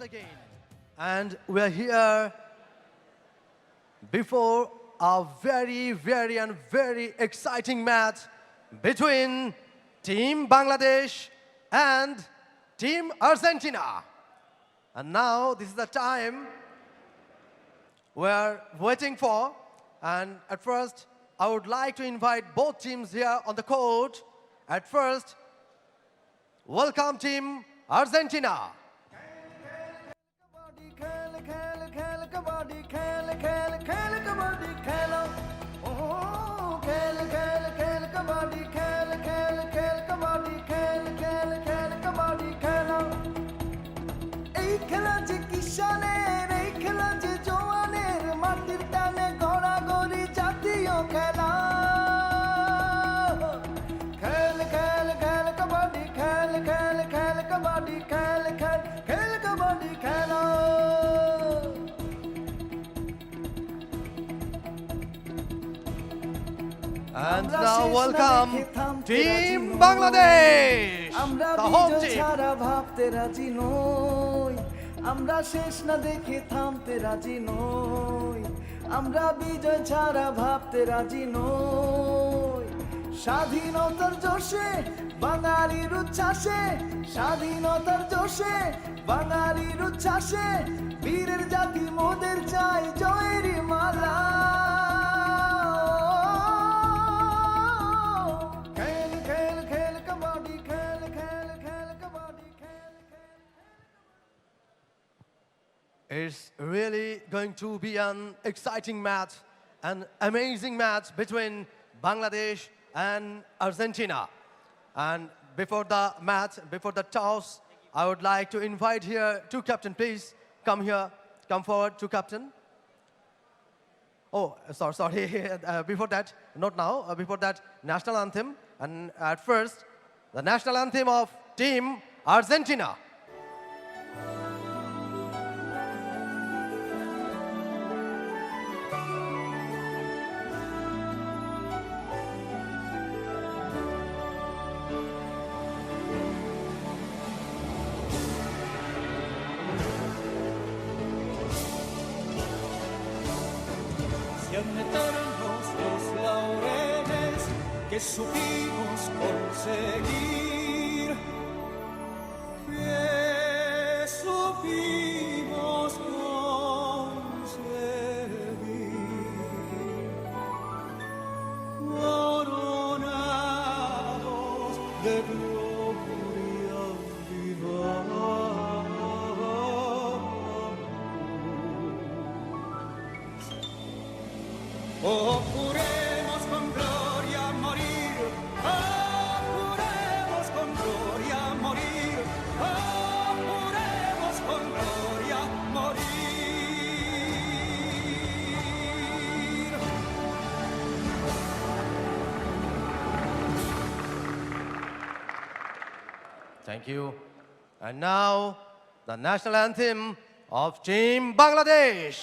again. And we're here before a very exciting match between Team Bangladesh and Team Argentina. And now this is the time we're waiting for. And at first, I would like to invite both teams here on the court. At first, welcome Team Argentina. And now welcome Team Bangladesh, the home team. আমরা শেষ না দেখে থামতে রাজি নই, আমরা বিজয় ছাড়া ভাবতে রাজি নই। স্বাধীনতার জোশে বাঙালির উচ্ছ্বাসে, স্বাধীনতার জোশে বাঙালির উচ্ছ্বাসে, বীরের জাতি মোদের চাই জয়েরই মালা। It's really going to be an exciting match, an amazing match between Bangladesh and Argentina. And before the match, before the toss, I would like to invite here two captain, please come here, come forward, two captain. Oh, sorry. Before that, not now. Before that, national anthem. And at first, the national anthem of Team Argentina. Sean eternos los laureles que supimos conseguir, que supimos conseguir, coronados de gloria viva. Oh, juremos con gloria morir, oh, juremos con gloria morir, oh, juremos con gloria morir. Thank you. And now, the national anthem of Team Bangladesh.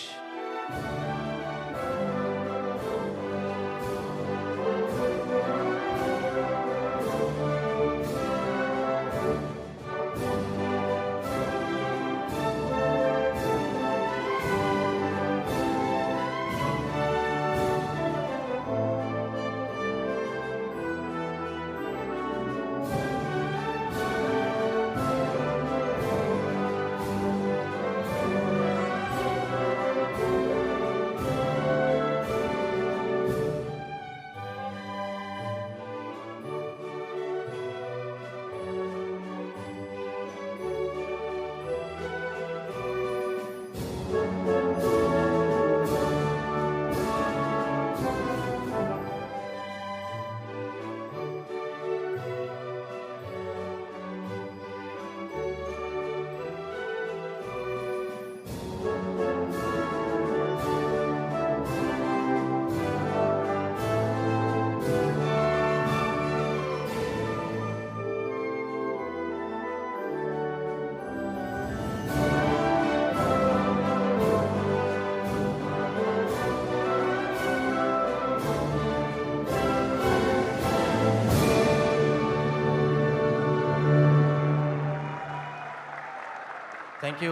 Thank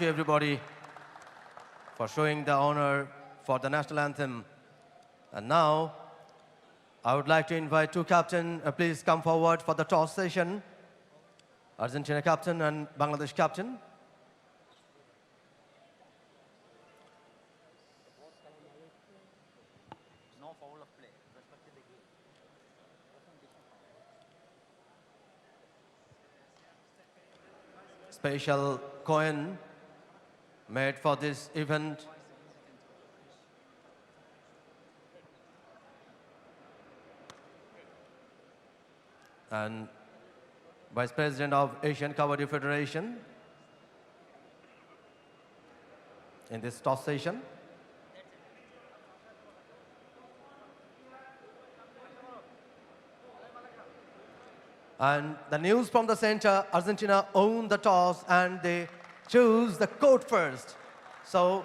you everybody for showing the honor for the national anthem. And now, I would like to invite two captains, please come forward for the toss session. Argentina captain and Bangladesh captain. Special coin made for this event. And Vice President of Asian Kabaddi Federation in this toss session. And the news from the center, Argentina own the toss and they choose the court first. So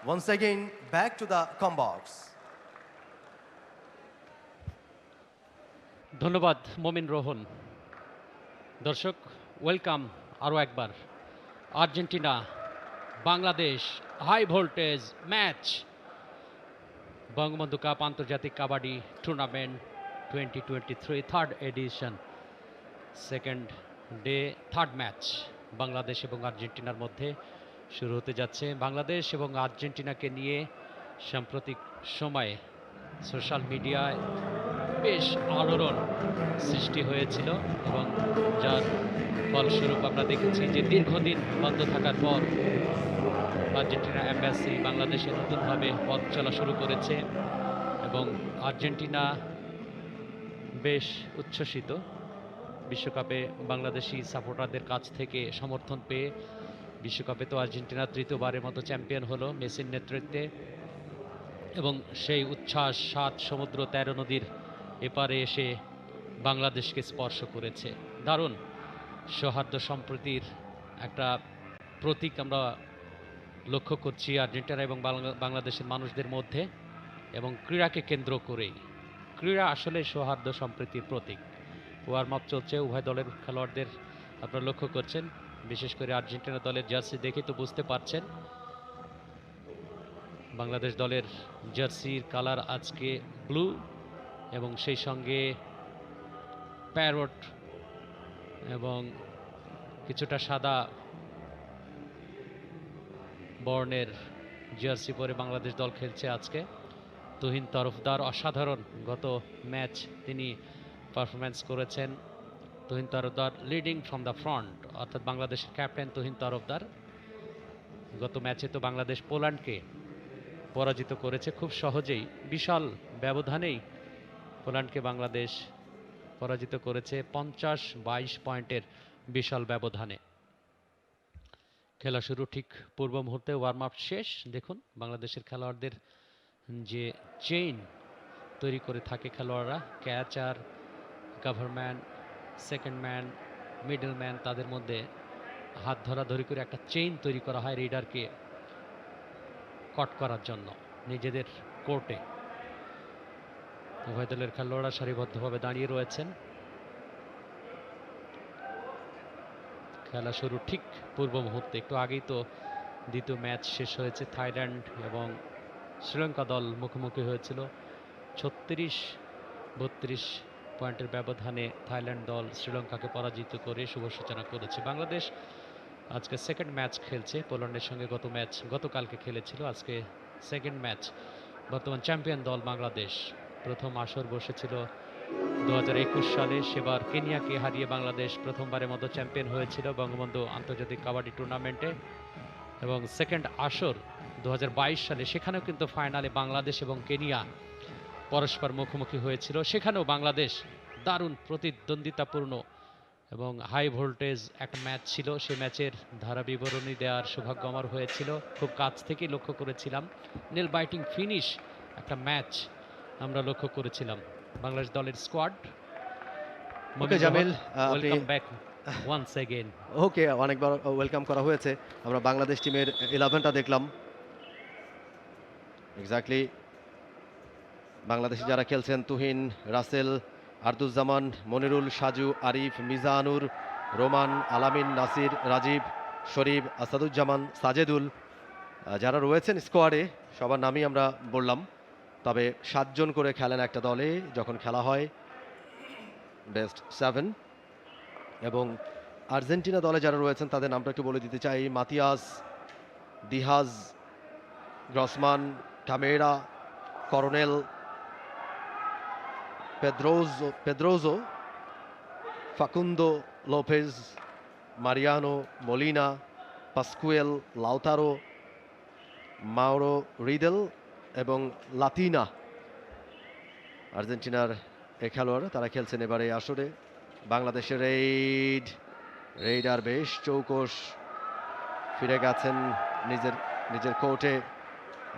once again, back to the combox. ধন্যবাদ মমিন রোহন। দর্শক welcome আরও একবার Argentina Bangladesh high voltage match Bangabandhu cup আন্তর্জাতিক kabaddi tournament 2023 third edition second day third match Bangladesh এবং আর্জেন্টিনার মধ্যে শুরু হতে যাচ্ছে। বাংলাদেশ এবং আর্জেন্টিনাকে নিয়ে সাম্প্রতিক সময়ে সোশ্যাল মিডিয়ায় বেশ আলোড়ন সৃষ্টি হয়েছিল এবং যার ফলস্বরূপ আমরা দেখেছি যে দীর্ঘদিন বন্ধ থাকার পর আর্জেন্টিনা এম্বাসি বাংলাদেশে নতুনভাবে পথ চলা শুরু করেছে এবং আর্জেন্টিনা বেশ উচ্ছ্বসিত বিশ্বকাপে বাংলাদেশি সাপোর্টারদের কাছ থেকে সমর্থন পেয়ে। বিশ্বকাপে তো আর্জেন্টিনা তৃতীয়বারের মতো চ্যাম্পিয়ন হলো মেসির নেতৃত্বে এবং সেই উচ্ছ্বাস 7 সমুদ্র 13 নদীর এপারে এসে বাংলাদেশকে স্পর্শ করেছে। দারুণ সৌহার্দ্য সম্প্রীতির একটা প্রতীক আমরা লক্ষ্য করছি আর্জেন্টিনা এবং বাংলাদেশের মানুষদের মধ্যে এবং ক্রীড়াকে কেন্দ্র করেই। ক্রীড়া আসলে সৌহার্দ্য সম্প্রীতির প্রতীক। ওয়ার্ম আপ চলছে, উভয় দলের খেলোয়াড়দের আপনারা লক্ষ্য করছেন, বিশেষ করে আর্জেন্টিনা দলের জার্সি দেখে তো বুঝতে পারছেন। বাংলাদেশ দলের জার্সির কালার আজকে ব্লু এবং সেই সঙ্গে প্যারট এবং কিছুটা সাদা বর্ণের জার্সি পরে বাংলাদেশ দল খেলছে আজকে। তুহিন তরফদার অসাধারণ গত ম্যাচ তিনি পারফরমেন্স করেছেন। Tuhin Tarafdar leading from the front, অর্থাৎ বাংলাদেশের ক্যাপ্টেন তুহিন তরফদার। গত ম্যাচে তো বাংলাদেশ পোল্যান্ডকে পরাজিত করেছে খুব সহজেই, বিশাল ব্যবধানেই পোল্যান্ডকে বাংলাদেশ পরাজিত করেছে 50-22 পয়েন্টের বিশাল ব্যবধানে। খেলা শুরু ঠিক পূর্ব মুহূর্তে, ওয়ার্ম আপ শেষ। দেখুন বাংলাদেশের খেলোয়াড়দের যে চেইন তৈরি করে থাকে খেলোয়াড়রা, ক্যাচ আর গভর্নম্যান, সেকেন্ড ম্যান, মিডল ম্যান, তাদের মধ্যে হাত ধরাধরি করে একটা চেইন তৈরি করা হয় রেডারকে কট করার জন্য নিজেদের কোর্টে। উভয় দলের খেলোয়াড়রা সারিবদ্ধভাবে দাঁড়িয়ে রয়েছেন। খেলা শুরু ঠিক পূর্ব মুহূর্তে, একটু আগেই তো দ্বিতীয় ম্যাচ শেষ হয়েছে। থাইল্যান্ড এবং শ্রীলঙ্কা দল মুখোমুখি হয়েছিল। 36-32 পয়েন্টের ব্যবধানে থাইল্যান্ড দল শ্রীলঙ্কাকে পরাজিত করে শুভ সূচনা করেছে। বাংলাদেশ আজকে সেকেন্ড ম্যাচ খেলছে পোল্যান্ডের সঙ্গে। গতকালকে খেলেছিল, আজকে সেকেন্ড ম্যাচ। বর্তমান চ্যাম্পিয়ন দল বাংলাদেশ। প্রথম আসর বসেছিল 2021 সালে, সেবার কেনিয়াকে হারিয়ে বাংলাদেশ প্রথমবারের মতো চ্যাম্পিয়ন হয়েছিল বঙ্গবন্ধু আন্তর্জাতিক কাবাডি টুর্নামেন্টে। এবং সেকেন্ড আসর 2022 সালে, সেখানেও কিন্তু ফাইনালে বাংলাদেশ এবং কেনিয়া পরস্পর মুখোমুখি হয়েছিল। সেখানেও বাংলাদেশ দারুণ প্রতিদ্বন্দ্বিতাপূর্ণ এবং হাই ভোল্টেজ একটা ম্যাচ ছিল। সে ম্যাচের ধারা বিবরণী দেওয়ার সৌভাগ্য আমার হয়েছিল, খুব কাছ থেকেই লক্ষ্য করেছিলাম। নেল বাইটিং ফিনিশ একটা ম্যাচ আমরা লক্ষ্য করেছিলাম। বাংলাদেশ দলের squad Jamil, welcome back once again. Okay, অনেকবার ওয়েলকাম করা হয়েছে। আমরা বাংলাদেশ টিমের 11টা দেখলাম। এক্স্যাক্টলি বাংলাদেশে যারা খেলছেন: তুহিন, রাসেল, আরদুজ্জামান, মনিরুল, সাজু, আরিফ, মিজানুর, রোমান, আলামিন, নাসির, রাজীব, শরীফ, আসাদুজ্জামান, সাজেদুল যারা রয়েছেন স্কোয়াডে সবার নামই আমরা বললাম। তবে 7 জন করে খেলেন একটা দলে যখন খেলা হয় বেস্ট 7। এবং আর্জেন্টিনা দলে যারা রয়েছেন তাদের নামটা একটু বলে দিতে চাই। Matias, Diaz, Grossman, Camara, Cornel, Pedrozo, Facundo, Lopez, Mariano, Molina, Pascual, Lautaro, Mauro Riedel এবং লাতিনা আর্জেন্টিনার এই খেলোয়াড়, তারা খেলছেন এবারে আসরে। বাংলাদেশের রেইডার বেশ চৌকস ফিরে গেছেন নিজের কোর্টে।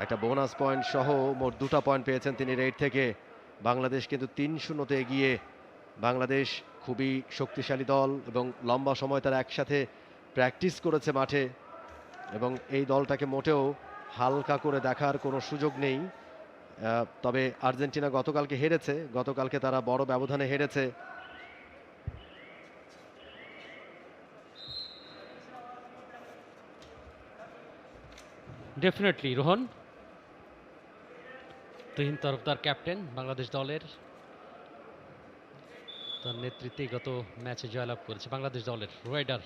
একটা বোনাস পয়েন্ট সহ মোট 2টা পয়েন্ট পেয়েছেন তিনি রেইড থেকে। বাংলাদেশ কিন্তু 3-0-তে এগিয়ে। বাংলাদেশ খুবই শক্তিশালী দল এবং লম্বা সময় তারা একসাথে প্র্যাকটিস করেছে মাঠে, এবং এই দলটাকে মোটেও হালকা করে দেখার কোনো সুযোগ নেই। তবে আর্জেন্টিনা গতকালকে হেরেছে, গতকালকে তারা বড় ব্যবধানে হেরেছে। ডেফিনেটলি রোহন, তুহিন তরফদার ক্যাপ্টেন বাংলাদেশ দলের, তার নেতৃত্বে গত ম্যাচে জয়লাভ করেছে বাংলাদেশ দলের রাইডার।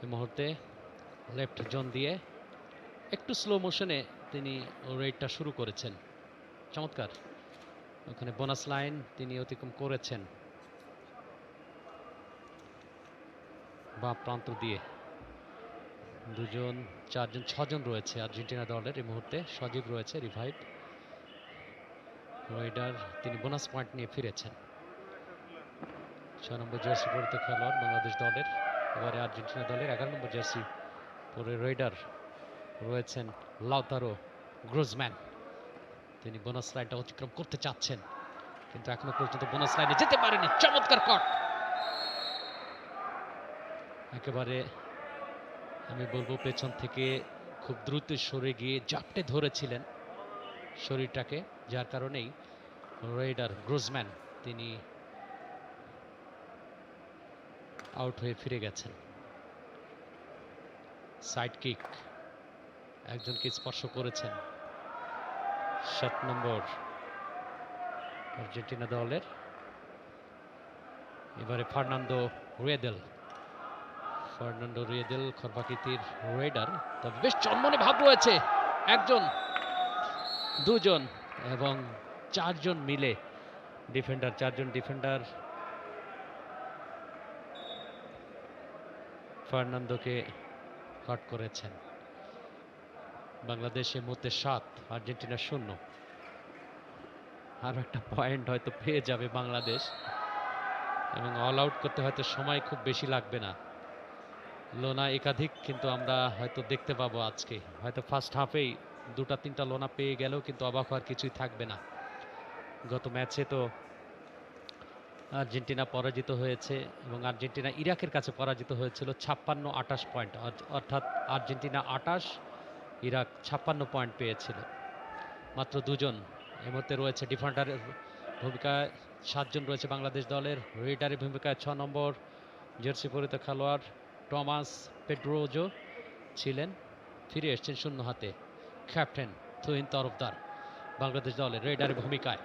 এই মুহূর্তে লেফট জোন দিয়ে একটু স্লো মোশনে তিনি রেইডটা শুরু করেছেন। চমৎকার, ওখানে বোনাস লাইন তিনি অতিক্রম করেছেন বাঁ প্রান্ত দিয়ে। 2 জন, 4 জন, 6 জন রয়েছে আর্জেন্টিনা দলের এই মুহূর্তে। সজীব রয়েছে, রিভাইভ রাইডার, তিনি বোনাস পয়েন্ট নিয়ে ফিরেছেন। 6 নম্বর জার্সি পরিহিত খেলোয়াড় বাংলাদেশ দলের। এবারে আর্জেন্টিনা দলের 11 নম্বর জার্সি পরে রাইডার রয়েছেন লাউতারো গ্রোজম্যান। তিনি বোনাস লাইনটা অতিক্রম করতে চাচ্ছেন, কিন্তু এখনো পর্যন্ত বোনাস লাইনে যেতে পারেনি। চমৎকার কট, একেবারে আমি বলবো পেছন থেকে খুব দ্রুত সরে গিয়ে জাপটে ধরেছিলেন শরীরটাকে, যার কারণেই রাইডার গ্রোজম্যান তিনি আউট হয়ে ফিরে গেছেন। সাইড কিক, একজনকে স্পর্শ করেছেন 7 নম্বর আর্জেন্টিনা দলের। এবারে ফার্নান্দো রিয়েদেল খরবাকিতির রাইডার। তবে বেশ চন্মনে ভাব রয়েছে, 1 জন, 2 জন এবং 4 জন মিলে ডিফেন্ডার, 4 জন ডিফেন্ডার ফার্নান্দোকে কাট করেছেন। বাংলাদেশের মধ্যে 7, আর্জেন্টিনা 0। আরো একটা পয়েন্ট হয়তো পেয়ে যাবে বাংলাদেশ, এবং অল আউট করতে হয়তো সময় খুব বেশি লাগবে না। লোনা একাধিক কিন্তু আমরা হয়তো দেখতে পাবো আজকে, হয়তো ফার্স্ট হাফেই 2টা-3টা লোনা পেয়ে গেলেও কিন্তু অবাক হওয়ার কিছুই থাকবে না। গত ম্যাচে তো আর্জেন্টিনা পরাজিত হয়েছে, এবং আর্জেন্টিনা ইরাকের কাছে পরাজিত হয়েছিল 56-28 পয়েন্ট, অর্থাৎ আর্জেন্টিনা 28, ইরাক 56 পয়েন্ট পেয়েছিল। মাত্র 2 জন এর মধ্যে রয়েছে ডিফেন্ডারের ভূমিকায়, 7 জন রয়েছে বাংলাদেশ দলের। রেডারের ভূমিকায় 6 নম্বর জার্সি পরিহিত খেলোয়াড় টমাস পেড্রোজো ছিলেন, ফিরে এসেছেন শূন্য হাতে ক্যাপ্টেন তুহিন তরফদার বাংলাদেশ দলের রেডারের ভূমিকায়।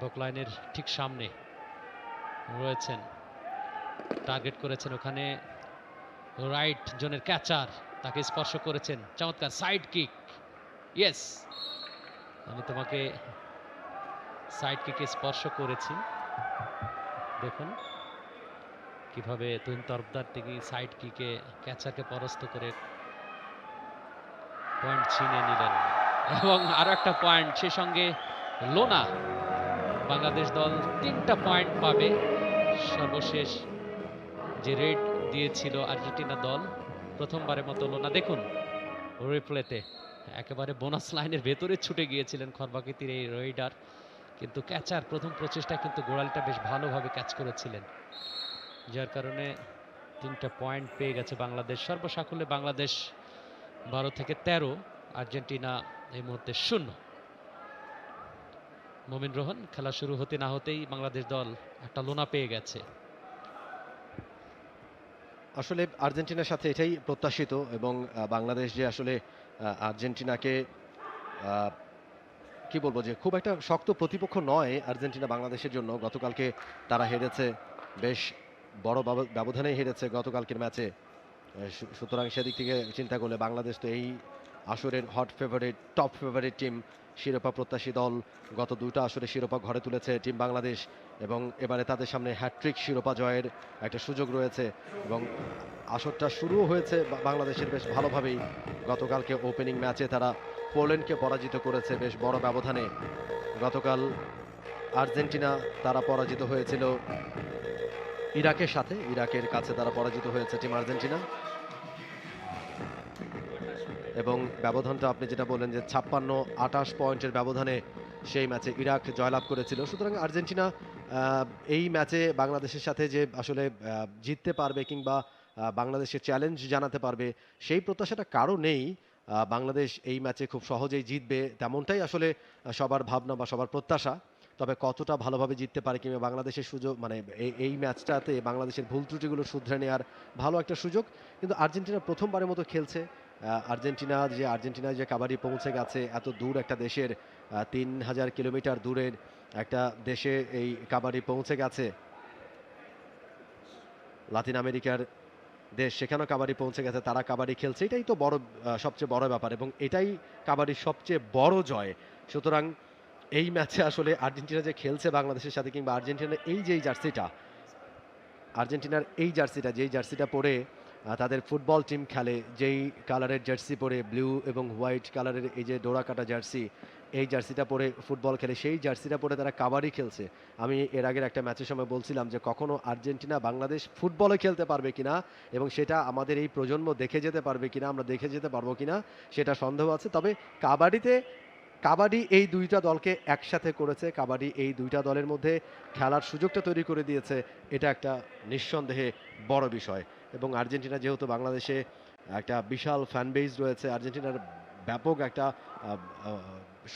বকলাইনের ঠিক সামনে রয়েছেন, টার্গেট করেছেন ওখানে রাইট জোনের ক্যাচার, তাকে স্পর্শ করেছেন। চমৎকার সাইড কিক, ইয়েস, আমি তোমাকে সাইড কিকে স্পর্শ করেছি। দেখুন কিভাবে তুহিন তরফদার তিনি সাইড কিকে ক্যাচারকে পরাস্ত করে পয়েন্ট ছিনে নিলেন, এবং আরো একটা পয়েন্ট সে সঙ্গে লোনা। বাংলাদেশ দল 3টা পয়েন্ট পাবে। সর্বশেষ যে রেড দিয়েছিল আর্জেন্টিনা দল, প্রথমবারের মতো লোনা দেখুন রিপ্লেতে একেবারে বোনাস লাইনের ভেতরে ছুটে গিয়েছিলেন খরবাকিতির এই রেইডার, কিন্তু ক্যাচার প্রথম প্রচেষ্টা কিন্তু গোড়ালিটা বেশ ভালোভাবে ক্যাচ করেছিলেন, যার কারণে 3টা পয়েন্ট পেয়ে গেছে বাংলাদেশ। সর্বসাকুল্যে বাংলাদেশ 12 থেকে 13, আর্জেন্টিনা এই মুহূর্তে 0। মোমিন রোহন, খেলা শুরু হতে না হতেই বাংলাদেশ দল একটা লোনা পেয়ে গেছে। আসলে আর্জেন্টিনার সাথে এটাই প্রত্যাশিত এবং বাংলাদেশ যে আসলে আর্জেন্টিনাকে আহ, কি বলবো যে খুব একটা শক্ত প্রতিপক্ষ নয় আর্জেন্টিনা বাংলাদেশের জন্য। গতকালকে তারা হেরেছে, বেশ বড় ব্যবধানে হেরেছে গতকালকের ম্যাচে। সুতরাং সেদিক থেকে চিন্তা করলে বাংলাদেশ তো এই আসরের hot favourite, top favourite team, শিরোপা প্রত্যাশী দল। গত দুটো আসরে শিরোপা ঘরে তুলেছে টিম বাংলাদেশ এবং এবারে তাদের সামনে হ্যাট্রিক শিরোপা জয়ের একটা সুযোগ রয়েছে এবং আসরটা শুরুও হয়েছে বাংলাদেশের বেশ ভালোভাবেই। গতকালকে ওপেনিং ম্যাচে তারা পোল্যান্ডকে পরাজিত করেছে বেশ বড় ব্যবধানে। গতকাল আর্জেন্টিনা তারা পরাজিত হয়েছিল ইরাকের সাথে, ইরাকের কাছে তারা পরাজিত হয়েছে টিম আর্জেন্টিনা এবং ব্যবধানটা আপনি যেটা বললেন যে 56-28 পয়েন্টের ব্যবধানে সেই ম্যাচে ইরাক জয়লাভ করেছিল। সুতরাং আর্জেন্টিনা এই ম্যাচে বাংলাদেশের সাথে যে আসলে জিততে পারবে কিংবা বাংলাদেশের চ্যালেঞ্জ জানাতে পারবে সেই প্রত্যাশাটা কারো নেই। বাংলাদেশ এই ম্যাচে খুব সহজেই জিতবে তেমনটাই আসলে সবার ভাবনা বা সবার প্রত্যাশা। তবে কতটা ভালোভাবে জিততে পারে কিংবা বাংলাদেশের সুযোগ মানে এই ম্যাচটাতে বাংলাদেশের ভুল ত্রুটিগুলো শুধরে নেওয়ার ভালো একটা সুযোগ। কিন্তু আর্জেন্টিনা প্রথমবারের মতো খেলছে। আর্জেন্টিনা যে কাবাডি পৌঁছে গেছে এত দূর একটা দেশের, 3000 কিলোমিটার দূরের একটা দেশে এই কাবাডি পৌঁছে গেছে, লাতিন আমেরিকার দেশ, সেখানেও কাবাডি পৌঁছে গেছে, তারা কাবাডি খেলছে। এটাই তো সবচেয়ে বড় ব্যাপার এবং এটাই কাবাডির সবচেয়ে বড় জয়। সুতরাং এই ম্যাচে আসলে আর্জেন্টিনা যে খেলছে বাংলাদেশের সাথে কিংবা আর্জেন্টিনার এই জার্সিটা পরে তাদের ফুটবল টিম খেলে, যেই কালারের জার্সি পরে, ব্লু এবং হোয়াইট কালারের এই যে ডোরা কাটা জার্সি, এই জার্সিটা পরে ফুটবল খেলে, সেই জার্সিটা পরে তারা কাবাডি খেলছে। আমি এর আগের একটা ম্যাচের সময় বলছিলাম যে কখনো আর্জেন্টিনা বাংলাদেশ ফুটবলে খেলতে পারবে কিনা এবং সেটা আমাদের এই প্রজন্ম দেখে যেতে পারবে কিনা, আমরা দেখে যেতে পারবো কিনা সেটা সন্দেহ আছে। তবে কাবাডি এই দুইটা দলকে একসাথে করেছে, কাবাডি এই দুইটা দলের মধ্যে খেলার সুযোগটা তৈরি করে দিয়েছে, এটা একটা নিঃসন্দেহে বড় বিষয়। এবং আর্জেন্টিনা যেহেতু বাংলাদেশে একটা বিশাল ফ্যান বেস রয়েছে, আর্জেন্টিনার ব্যাপক একটা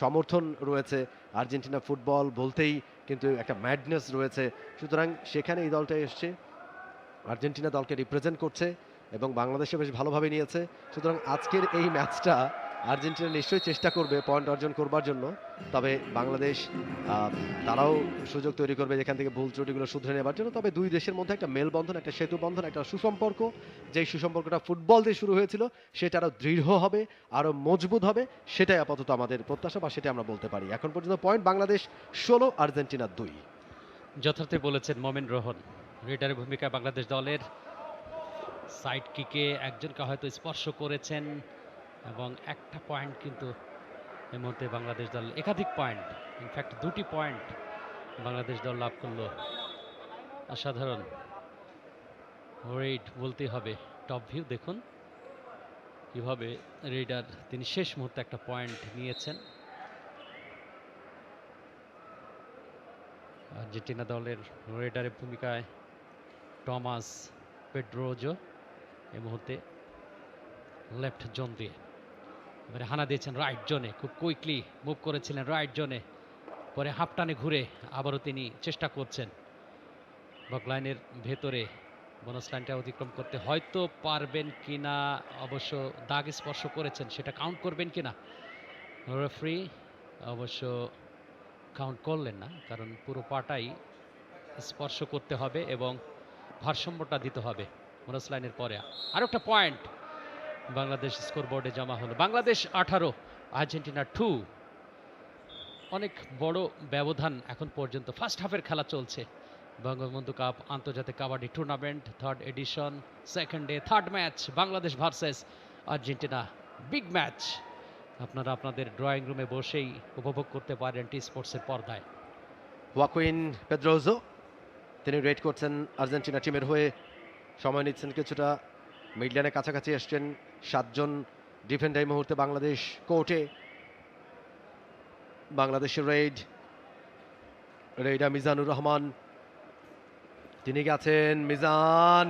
সমর্থন রয়েছে, আর্জেন্টিনা ফুটবল বলতেই কিন্তু একটা ম্যাডনেস রয়েছে। সুতরাং সেখানে এই দলটা এসছে, আর্জেন্টিনা দলকে রিপ্রেজেন্ট করছে এবং বাংলাদেশে বেশ ভালোভাবে নিয়েছে। সুতরাং আজকের এই ম্যাচটা আর্জেন্টিনা নিশ্চয়ই চেষ্টা করবে পয়েন্ট অর্জন করবার জন্য। তবে বাংলাদেশ তারাও সুযোগ তৈরি করবে যেখান থেকে ভুল ত্রুটিগুলো শুধরে নেবার জন্য। তবে দুই দেশের মধ্যে একটা মেলবন্ধন, একটা সেতু বন্ধন, একটা সুসম্পর্ক, যেই সুসম্পর্কটা ফুটবল দিয়ে শুরু হয়েছিল সেটা আরও দৃঢ় হবে, আরও মজবুত হবে, সেটাই আপাতত আমাদের প্রত্যাশা বা সেটাই আমরা বলতে পারি। এখন পর্যন্ত পয়েন্ট বাংলাদেশ 16, আর্জেন্টিনা 2। যথার্থই বলেছেন মোমিন রোহন। রেডারের ভূমিকায় বাংলাদেশ দলের সাইড কিকে একজনকে হয়তো স্পর্শ করেছেন এবং একটা পয়েন্ট কিন্তু এই মুহূর্তে বাংলাদেশ দল, একাধিক পয়েন্ট, ইনফ্যাক্ট 2টি পয়েন্ট বাংলাদেশ দল লাভ করলো। অসাধারণ রেড বলতে হবে। টপ ভিউ দেখুন কিভাবে রেডার তিনি শেষ মুহূর্তে একটা পয়েন্ট নিয়েছেন। আর্জেন্টিনা দলের রেডারের ভূমিকায় টমাস পেড্রোজো এই মুহূর্তে লেফট জোন দিয়ে এবারে হানা দিয়েছেন রাইট জোনে, খুব কুইকলি মুভ করেছিলেন রাইট জোনে, পরে হাফ টানে ঘুরে আবারও তিনি চেষ্টা করছেন বক লাইনের ভেতরে বোনাস লাইনটা অতিক্রম করতে, হয়তো পারবেন কিনা, অবশ্য দাগ স্পর্শ করেছেন, সেটা কাউন্ট করবেন কিনা রেফারি অবশ্য কাউন্ট করলেন না, কারণ পুরো পাটাই স্পর্শ করতে হবে এবং ভারসাম্যটা দিতে হবে। বোনাস লাইনের পরে আরও একটা পয়েন্ট বাংলাদেশ স্কোরবোর্ডে জমা হলো। বাংলাদেশ 18, আর্জেন্টিনা 2। অনেক বড় ব্যবধান এখন পর্যন্ত। ফার্স্ট হাফের খেলা চলছে বঙ্গবন্ধু কাপ আন্তর্জাতিক kabaddi tournament 3rd edition, second day, third match Bangladesh versus Argentina. Big match আপনারা আপনাদের ড্রয়িং রুমে বসেই উপভোগ করতে পারেন টি স্পোর্টসের পর্দায়। ওয়াকুইন পেদ্রোজো তিনি রেড করছেন আর্জেন্টিনা টিমের হয়ে, সময় নিচ্ছেন কিছুটা, মিডল্যান্ডের কাছাকাছি এসছেন। 7 জন ডিফেন্ডার এই মুহূর্তে বাংলাদেশ কোর্টে। বাংলাদেশের রেইডা মিজানুর রহমান, তিনি গেছেন, মিজান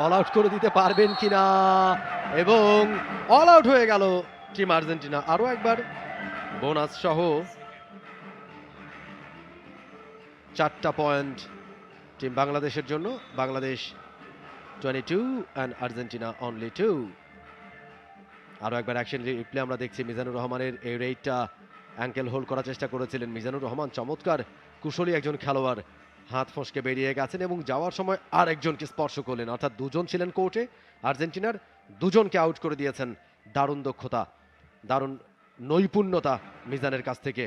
অল আউট করে দিতে পারবেন কিনা এবং অল আউট হয়ে গেল টিম আর্জেন্টিনা। আরও একবার বোনাস সহ 4টা পয়েন্ট টিম বাংলাদেশের জন্য। Bangladesh 22 and Argentina only 2. আরও একবার অ্যাকশন রিপ্লে আমরা দেখছি। মিজানুর রহমানের এই রেইডটা অ্যাঙ্কেল হোল্ড করার চেষ্টা করেছিলেন মিজানুর রহমান, চমৎকার কুশলী একজন খেলোয়াড়, হাত ফসকে বেরিয়ে গেছেন এবং যাওয়ার সময় আর একজনকে স্পর্শ করলেন, অর্থাৎ দুজন ছিলেন কোর্টে আর্জেন্টিনার, দুজনকে আউট করে দিয়েছেন। দারুণ দক্ষতা, দারুণ নৈপুণ্যতা মিজানের কাছ থেকে।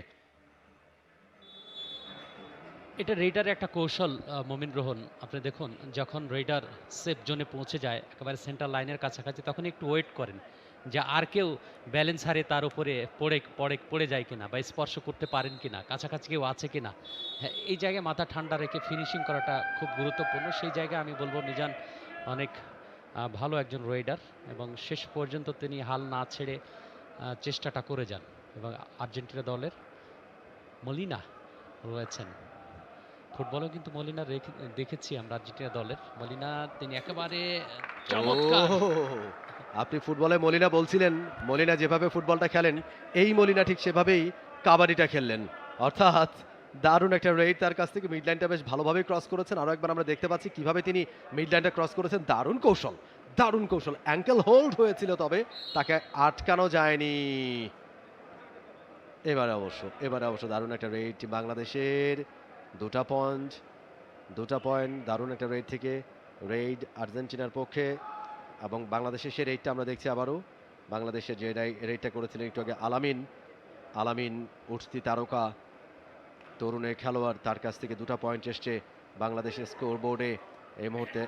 এটা রেইডারের একটা কৌশল মমিন রোহন। আপনি দেখুন, যখন রেইডার সেফ জোনে পৌঁছে যায় একেবারে সেন্টার লাইনের কাছাকাছি, তখন একটু ওয়েট করেন যে আর কেউ ব্যালেন্স হারে তার উপরে পড়ে যায় কিনা বা স্পর্শ করতে পারেন কিনা, কাছাকাছি কেউ আছে কিনা। হ্যাঁ, এই জায়গায় মাথা ঠান্ডা রেখে ফিনিশিং করাটা খুব গুরুত্বপূর্ণ। সেই জায়গায় আমি বলবো মিজান অনেক ভালো একজন রেইডার এবং শেষ পর্যন্ত তিনি হাল না ছেড়ে চেষ্টাটা করে যান। এবং আর্জেন্টিনা দলের মলিনা রয়েছেন, ফুটবলেও কিন্তু মলিনা দেখেছি আমরা আর্জেন্টিনা দলের। মলিনা তিনি একেবারে চমৎকার। আপনি ফুটবলে মলিনা বলছিলেন, মলিনা যেভাবে ফুটবলটা খেলেন এই মলিনা ঠিক সেভাবেই কাবাডিটা খেললেন, অর্থাৎ দারুণ একটা রেড তার কাছ থেকে। মিডলাইনটা বেশ ভালোভাবে ক্রস করেছেন, আরও একবার আমরা দেখতে পাচ্ছি কিভাবে তিনি মিডলাইনটা ক্রস করেছেন। দারুণ কৌশল, দারুণ কৌশল। অ্যাঙ্কেল হোল্ড হয়েছিল, তবে তাকে আটকানো যায়নি। এবারে অবশ্য দারুণ একটা রেড বাংলাদেশের, দুটা পয়েন্ট দারুণ একটা রেড থেকে রেড আর্জেন্টিনার পক্ষে। এবং বাংলাদেশের সে রেডটা আমরা দেখছি আবারও। বাংলাদেশের যে রেডটা করেছিলেন একটু আগে আলামিন উঠতি তারকা, তরুণের খেলোয়াড়, তার কাছ থেকে দুটা পয়েন্ট এসছে বাংলাদেশের স্কোর বোর্ডে। এই মুহূর্তে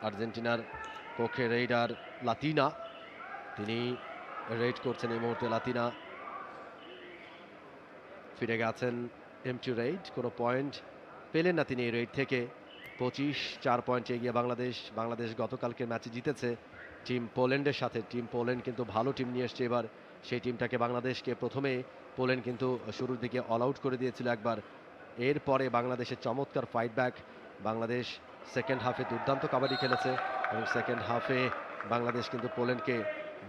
আর্জেন্টিনার পক্ষে রেইডার লাতিনা, তিনি রেড করছেন এই মুহূর্তে। লাতিনা ফিরে গেছেন এমটি রেড, কোনো পয়েন্ট পেলেন না তিনি এই রেড থেকে। 25-4 পয়েন্ট এগিয়ে বাংলাদেশ গতকালকে ম্যাচে জিতেছে টিম পোল্যান্ডের সাথে। টিম পোল্যান্ড কিন্তু ভালো টিম নিয়ে এসছে এবার। সেই টিমটাকে বাংলাদেশকে প্রথমে পোল্যান্ড কিন্তু শুরুর দিকে অল আউট করে দিয়েছিল একবার, এরপরে বাংলাদেশের চমৎকার ফাইট ব্যাক। বাংলাদেশ সেকেন্ড হাফে দুর্দান্ত কাবাডি খেলেছে এবং সেকেন্ড হাফে বাংলাদেশ কিন্তু পোল্যান্ডকে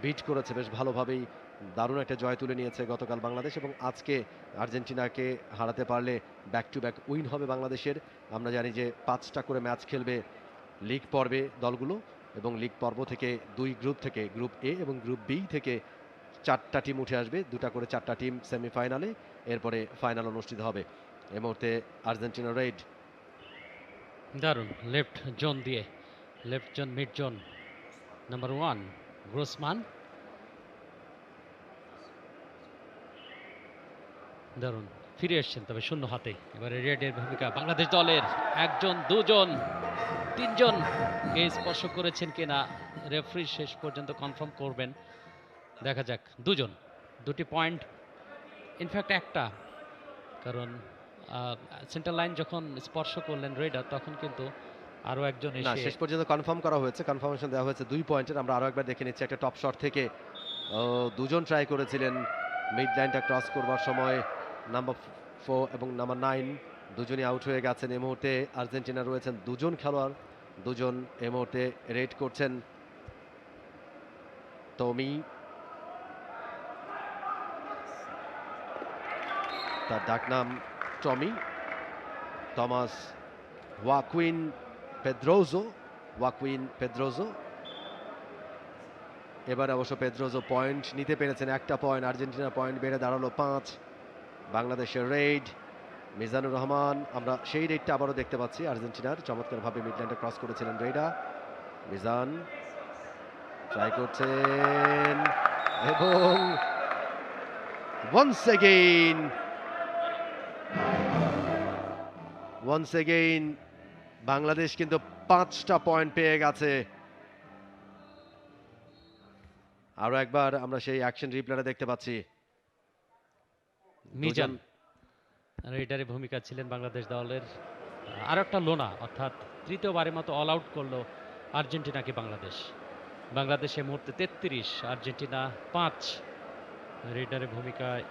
বিট করেছে বেশ ভালোভাবেই। দারুণ একটা জয় তুলে নিয়েছে গতকাল বাংলাদেশ এবং আজকে আর্জেন্টিনাকে হারাতে পারলে ব্যাক টু ব্যাক উইন হবে বাংলাদেশের। আমরা জানি যে 5টা করে ম্যাচ খেলবে লিগ পর্বে দলগুলো এবং লিগ পর্ব থেকে 2 গ্রুপ থেকে, গ্রুপ এ এবং গ্রুপ বি থেকে 4টা টিম উঠে আসবে, 2টা করে 4টা টিম সেমিফাইনালে, এরপরে ফাইনাল অনুষ্ঠিত হবে। এই মুহূর্তে আর্জেন্টিনা রেড দারুণ লেফট জোন দিয়ে, left zone mid zone, number 1 গ্রোসমান, দারুণ ফিরে এসছেন তবে শূন্য হাতে। এবারে রেডের ভূমিকা বাংলাদেশ দলের, একজন দুজন তিনজন কে স্পর্শ করেছেন কিনা রেফারি শেষ পর্যন্ত কনফার্ম করবেন, দেখা যাক। দুটি পয়েন্ট, ইনফ্যাক্ট একটা, কারণ সেন্টার লাইন যখন স্পর্শ করলেন রেডার তখন কিন্তু আরো একজন না, এসে শেষ পর্যন্ত কনফার্ম করা হয়েছে, কনফার্মেশন দেওয়া হয়েছে 2 পয়েন্টের। আমরা আরো একবার দেখে নিচ্ছি একটা টপ শট থেকে দুজন ট্রাই করেছিলেন মিড লাইনটা ক্রস করবার সময়, নাম্বার 4 এবং নাম্বার 9 দুজনই আউট হয়ে গেছেন। এই মুহূর্তে আর্জেন্টিনা রয়েছেন দুজন খেলোয়াড়, দুজন এই মুহূর্তে রেড করছেন। টমি, তার ডাকনাম টমি, টমাস ওয়াকুইন পেদ্রোজো। এবার অবশ্য পেদ্রোজো পয়েন্ট নিতে পেরেছেন, একটা পয়েন্ট। আর্জেন্টিনার পয়েন্ট বেড়ে দাঁড়ালো 5। বাংলাদেশের রেড মিজানুর রহমান, আমরা সেই রেডটা আবারও দেখতে পাচ্ছি। আর্জেন্টিনার চমৎকারভাবে মিডল্যান্ডে ক্রস করেছিলেন রেডা। মিজান ট্রাই করছেন এবং once again বাংলাদেশ কিন্তু 5টা পয়েন্ট পেয়ে গেছে। আরো একবার আমরা সেই অ্যাকশন রিপ্লেটা দেখতে পাচ্ছি। মিজান রেডারের ভূমিকা ছিলেন বাংলাদেশ দলের। আর একটা লোনা, অর্থাৎ তৃতীয়বারের মতো অল আউট করলো আর্জেন্টিনাকে বাংলাদেশের মুহূর্তে 33, আর্জেন্টিনা 5। রেডারের ভূমিকায়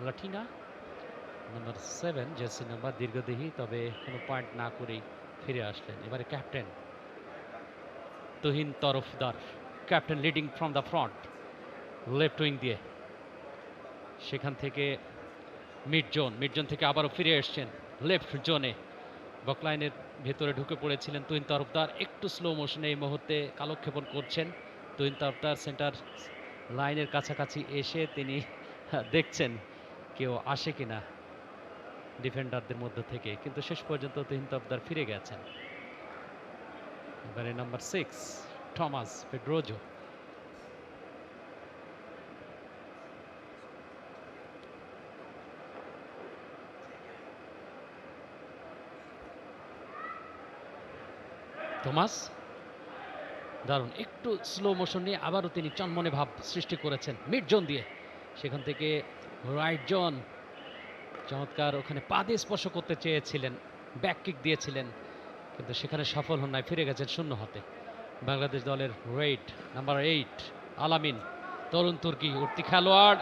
লাটিনা, নাম্বার 7 জার্সি নাম্বার, দীর্ঘদেহী, তবে কোনো পয়েন্ট না করেই ফিরে আসলেন। এবারে captain Tuhin Tarafdar, captain leading from the front, left wing দিয়ে, সেখান থেকে মিড জোন থেকে আবারও ফিরে এসছেন লেফট জোনে। বকলাইনের ভেতরে ঢুকে পড়েছিলেন তুহিন তরফদার। একটু স্লো মোশনে এই মুহূর্তে কালক্ষেপণ করছেন তুহিন তরফদার। সেন্টার লাইনের কাছাকাছি এসে তিনি দেখছেন কেউ আসে কিনা ডিফেন্ডারদের মধ্য থেকে, কিন্তু শেষ পর্যন্ত তুহিন তরফদার ফিরে গেছেন। এবারে নাম্বার 6 টমাস পেড্রোজো। থমাস দারুণ, একটু স্লো মোশন নিয়ে আবারও তিনি চনমনে ভাব সৃষ্টি করেছেন মিড জোন দিয়ে। সেখান থেকে রাইট জোন, চমৎকার, ওখানে পা দিয়ে স্পর্শ করতে চেয়েছিলেন, ব্যাক কিক দিয়েছিলেন, কিন্তু সেখানে সফল হন নাই, ফিরে গেছেন শূন্য হাতে। বাংলাদেশ দলের রেড নাম্বার 8 আলামিন, তরুণ তুর্কি উঠতি খেলোয়াড়,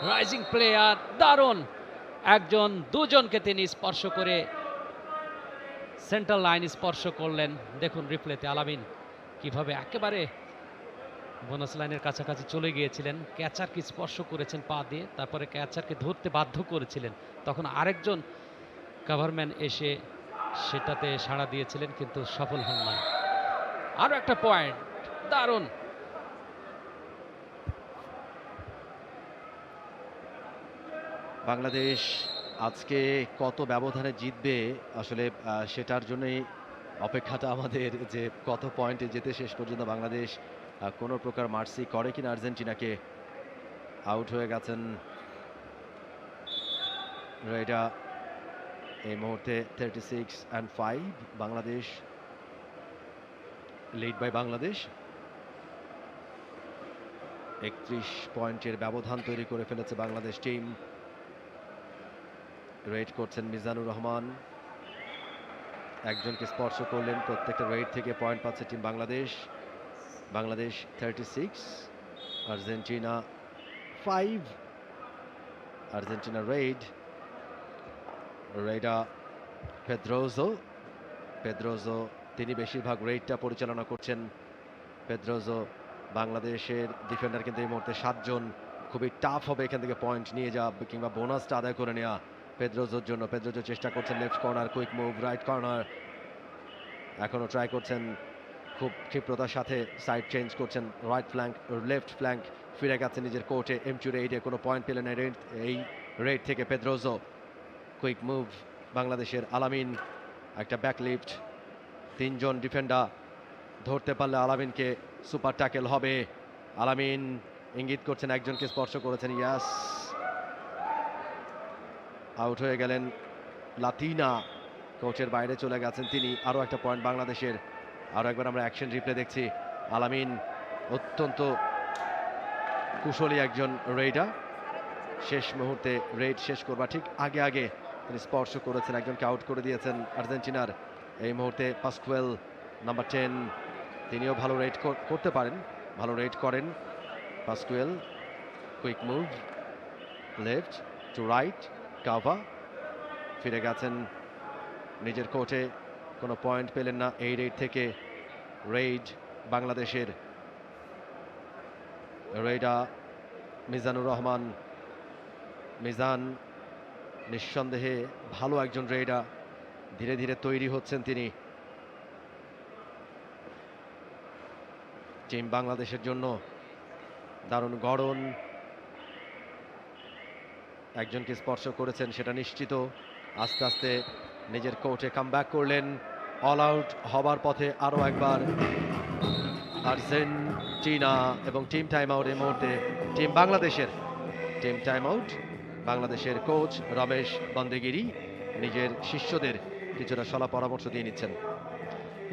রাইজিং প্লেয়ার, দারুণ একজন দুজনকে তিনি স্পর্শ করে সেন্ট্রাল লাইন স্পর্শ করলেন। দেখুন রিপ্লেতে আলামিন কিভাবে একেবারে বোনাস লাইনের কাছাকাছি চলে গিয়েছিলেন, ক্যাচারকে স্পর্শ করেছেন পা দিয়ে, তারপরে ক্যাচারকে ধরতে বাধ্য করেছিলেন, তখন আরেকজন কাভারম্যান এসে সেটাতে সাড়া দিয়েছিলেন, কিন্তু সফল হন না। আরো একটা পয়েন্ট, দারুণ। বাংলাদেশ আজকে কত ব্যবধানে জিতবে আসলে সেটার জন্যই অপেক্ষাটা আমাদের, যে কত পয়েন্টে যেতে শেষ পর্যন্ত বাংলাদেশ কোনো প্রকার মার্সি করে কিনা আর্জেন্টিনাকে। আউট হয়ে গেছেন রেডা এই মুহূর্তে। 36-5 বাংলাদেশ, লিড বাই বাংলাদেশ। 31 পয়েন্টের ব্যবধান তৈরি করে ফেলেছে বাংলাদেশ টিম। রেড করছেন মিজানুর রহমান, একজনকে স্পর্শ করলেন, প্রত্যেকটা রেড থেকে পয়েন্ট পাচ্ছে team Bangladesh. Bangladesh 36, Argentina 5। Argentina রেডা পেদ্রোজো তিনি বেশিরভাগ রেডটা পরিচালনা করছেন। পেদ্রোজো, বাংলাদেশের ডিফেন্ডার কিন্তু এই মুহূর্তে 7 জন, খুবই টাফ হবে এখান থেকে পয়েন্ট নিয়ে যাওয়া কিংবা বোনাসটা আদায় করে নেওয়া পেদ্রোজোর জন্য। পেদ্রোজো চেষ্টা করছেন left corner, quick move, right corner, এখনো ট্রাই করছেন, খুব ক্ষিপ্রতার সাথে সাইড চেঞ্জ করছেন, রাইট ফ্ল্যাঙ্ক, লেফট ফ্ল্যাঙ্ক, ফিরে গেছে নিজের কোর্টে। এমচুরে এইটে কোনো পয়েন্ট পেলেন না এই রেড থেকে পেদ্রোজো। কুইক মুভ বাংলাদেশের আলামিন, একটা ব্যাকলিফট, 3 জন ডিফেন্ডার ধরতে পারলে আলামিনকে সুপার ট্যাকেল হবে। আলামিন ইঙ্গিত করছেন, একজনকে স্পর্শ করেছেন, ইয়াস, আউট হয়ে গেলেন লাতিনা, কোচের বাইরে চলে গেছেন তিনি। আরও একটা পয়েন্ট বাংলাদেশের। আরও একবার আমরা অ্যাকশন রিপ্লে দেখছি। আলামিন অত্যন্ত কুশলী একজন রেডার, শেষ মুহূর্তে রেড শেষ করবার ঠিক আগে তিনি স্পর্শ করেছেন, একজনকে আউট করে দিয়েছেন আর্জেন্টিনার। এই মুহূর্তে পাসকুয়েল নাম্বার 10, তিনিও ভালো রেড করতে পারেন, ভালো রেড করেন Pascual. Quick move, left to right, cover, ফিরে গেছেন নিজের কোর্টে, কোনো পয়েন্ট পেলেন না এই রেড থেকে। রেড বাংলাদেশের, রেডা মিজানুর রহমান, মিজান নিঃসন্দেহে ভালো একজন রেডার, ধীরে ধীরে তৈরি হচ্ছেন তিনি। টিম বাংলাদেশের জন্য দারুণ গড়ন, একজনকে স্পর্শ করেছেন সেটা নিশ্চিত। আস্তে আস্তে নিজের কোর্টে কামব্যাক করলেন, অল আউট হবার পথে আরও একবার আর্জেন্টিনা, এবং টিম টাইম আউট এই মুহূর্তে টিম বাংলাদেশের। টিম টাইম আউট, বাংলাদেশের কোচ রমেশ বন্দেগিরি নিজের শিষ্যদের কিছুটা সলা পরামর্শ দিয়ে নিচ্ছেন।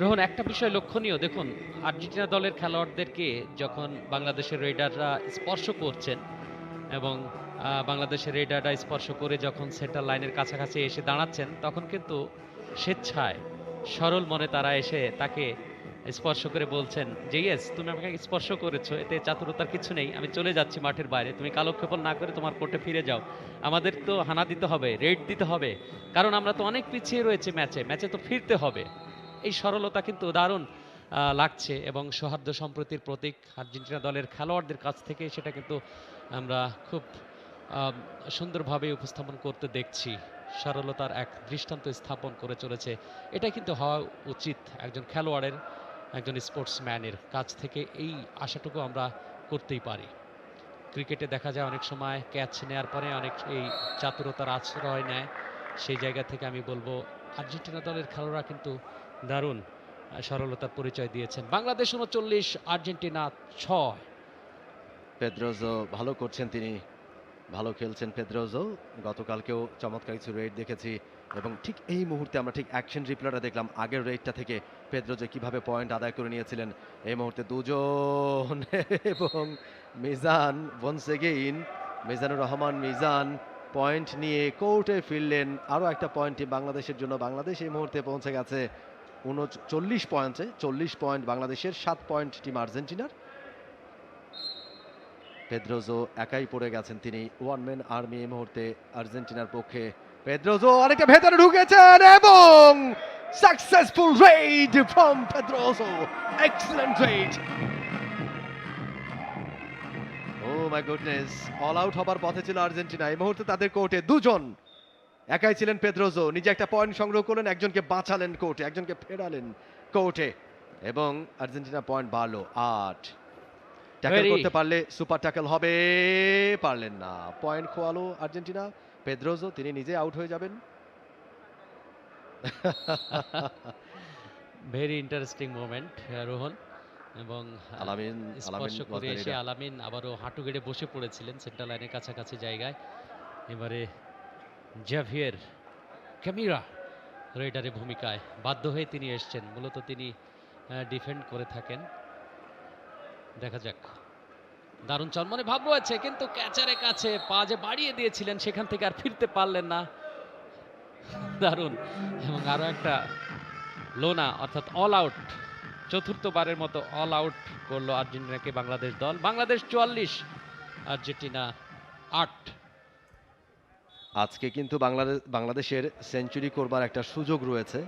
রোহন, একটা বিষয় লক্ষণীয়, দেখুন আর্জেন্টিনা দলের খেলোয়াড়দেরকে যখন বাংলাদেশের রেডাররা স্পর্শ করছেন এবং বাংলাদেশের রেডাররা স্পর্শ করে যখন সেন্টার লাইনের কাছাকাছি এসে দাঁড়াচ্ছেন, তখন কিন্তু স্বেচ্ছায় সরল মনে তারা এসে তাকে স্পর্শ করে বলছেন যে ইয়েস, তুমি আমাকে স্পর্শ করেছো, এতে চাতুরতার কিছু নেই, আমি চলে যাচ্ছি মাঠের বাইরে, তুমি কালক্ষেপণ না করে তোমার কোর্টে ফিরে যাও। আমাদের তো হানা দিতে হবে, রেড দিতে হবে, কারণ আমরা তো অনেক পিছিয়ে রয়েছে ম্যাচে তো ফিরতে হবে। এই সরলতা কিন্তু দারুণ লাগছে এবং সৌহার্দ্য সম্প্রীতির প্রতীক আর্জেন্টিনা দলের খেলোয়াড়দের কাছ থেকে, সেটা কিন্তু আমরা খুব সুন্দরভাবে উপস্থাপন করতে দেখছি সরলতার এক দৃষ্টান্ত স্থাপন করে চলেছে। এটা কিন্তু হওয়া উচিত একজন খেলোয়াড়ের, একজন স্পোর্টসম্যানের কাছ থেকে। এই আশাটুকু আমরা করতেই পারি। ক্রিকেটে দেখা যায় অনেক সময় ক্যাচ নেয়ার পরে অনেক এই চাতুরতার আশ্রয় নেয়। সেই জায়গা থেকে আমি বলবো আর্জেন্টিনা দলের খেলোয়াড়রা কিন্তু দারুণ সরলতার পরিচয় দিয়েছেন। বাংলাদেশ ৩৯, আর্জেন্টিনা ৬। পেদ্রোজো ভালো করছেন তিনি, ভালো খেলছেন পেদ্রোজো। গতকালকেও চমৎকার কিছু রেড দেখেছি এবং ঠিক এই মুহূর্তে আমরা ঠিক অ্যাকশন রিপ্লেটা দেখলাম আগের রেডটা থেকে পেদ্রোজো কিভাবে পয়েন্ট আদায় করে নিয়েছিলেন। এই মুহূর্তে দুজন এবং Mizan once again, Mizanur Rahman Mizan point নিয়ে কোর্টে ফিরলেন। আরও একটা পয়েন্ট টিম বাংলাদেশের জন্য। বাংলাদেশ এই মুহূর্তে পৌঁছে গেছে 39 পয়েন্টে। 40 পয়েন্ট বাংলাদেশের, 7 পয়েন্ট টিম আর্জেন্টিনার। পেদ্রোজো একাই পড়ে গেছেন, তিনি ওয়ান ম্যান আর্মি এই মুহূর্তে আর্জেন্টিনার পক্ষে। পেদ্রোজো অনেকটা ভেতরে ঢুকেছেন এবং successful raid from Pedrozo, excellent raid. Oh my goodness, all out হবার পথে ছিল আর্জেন্টিনা। এই মুহূর্তে তাদের কোর্টে দুজন, একাই ছিলেন পেদ্রোজো, নিজে একটা পয়েন্ট সংগ্রহ করলেন, একজনকে বাঁচালেন কোর্টে, একজনকে ফেরালেন কোর্টে এবং আর্জেন্টিনা পয়েন্ট বাড়লো 8। ট্যাকল করতে পারলে সুপার ট্যাকল হবে, পারলেন না। Point খোয়ালো Argentina. পেদ্রোজো তিনি নিজে আউট হয়ে যাবেন। Very interesting moment Rohan. এবং আলামিন স্পর্শ was করে the এসে leader. আলামিন আবারও হাঁটু গেড়ে বসে পড়েছিলেন সেন্টার লাইনের কাছাকাছি জায়গায়। এবারে জাভিয়ের ক্যামিরা রেডারের ভূমিকায় বাধ্য হয়ে তিনি এসছেন। মূলত তিনি ডিফেন্ড করে থাকেন। দেখা যাক, দারুণ চনমনে ভাব রয়েছে কিন্তু ক্যাচারের কাছে পা যে বাড়িয়ে দিয়েছিলেন সেখান থেকে আর ফিরতে পারলেন না। দারুণ। এবং আরো একটা লোনা অর্থাৎ অল আউট, চতুর্থবারের মতো অল আউট করলো আর্জেন্টিনাকে বাংলাদেশ দল। বাংলাদেশ 44, আর্জেন্টিনা 8। আজকে কিন্তু বাংলাদেশের সেঞ্চুরি করবার একটা সুযোগ রয়েছে।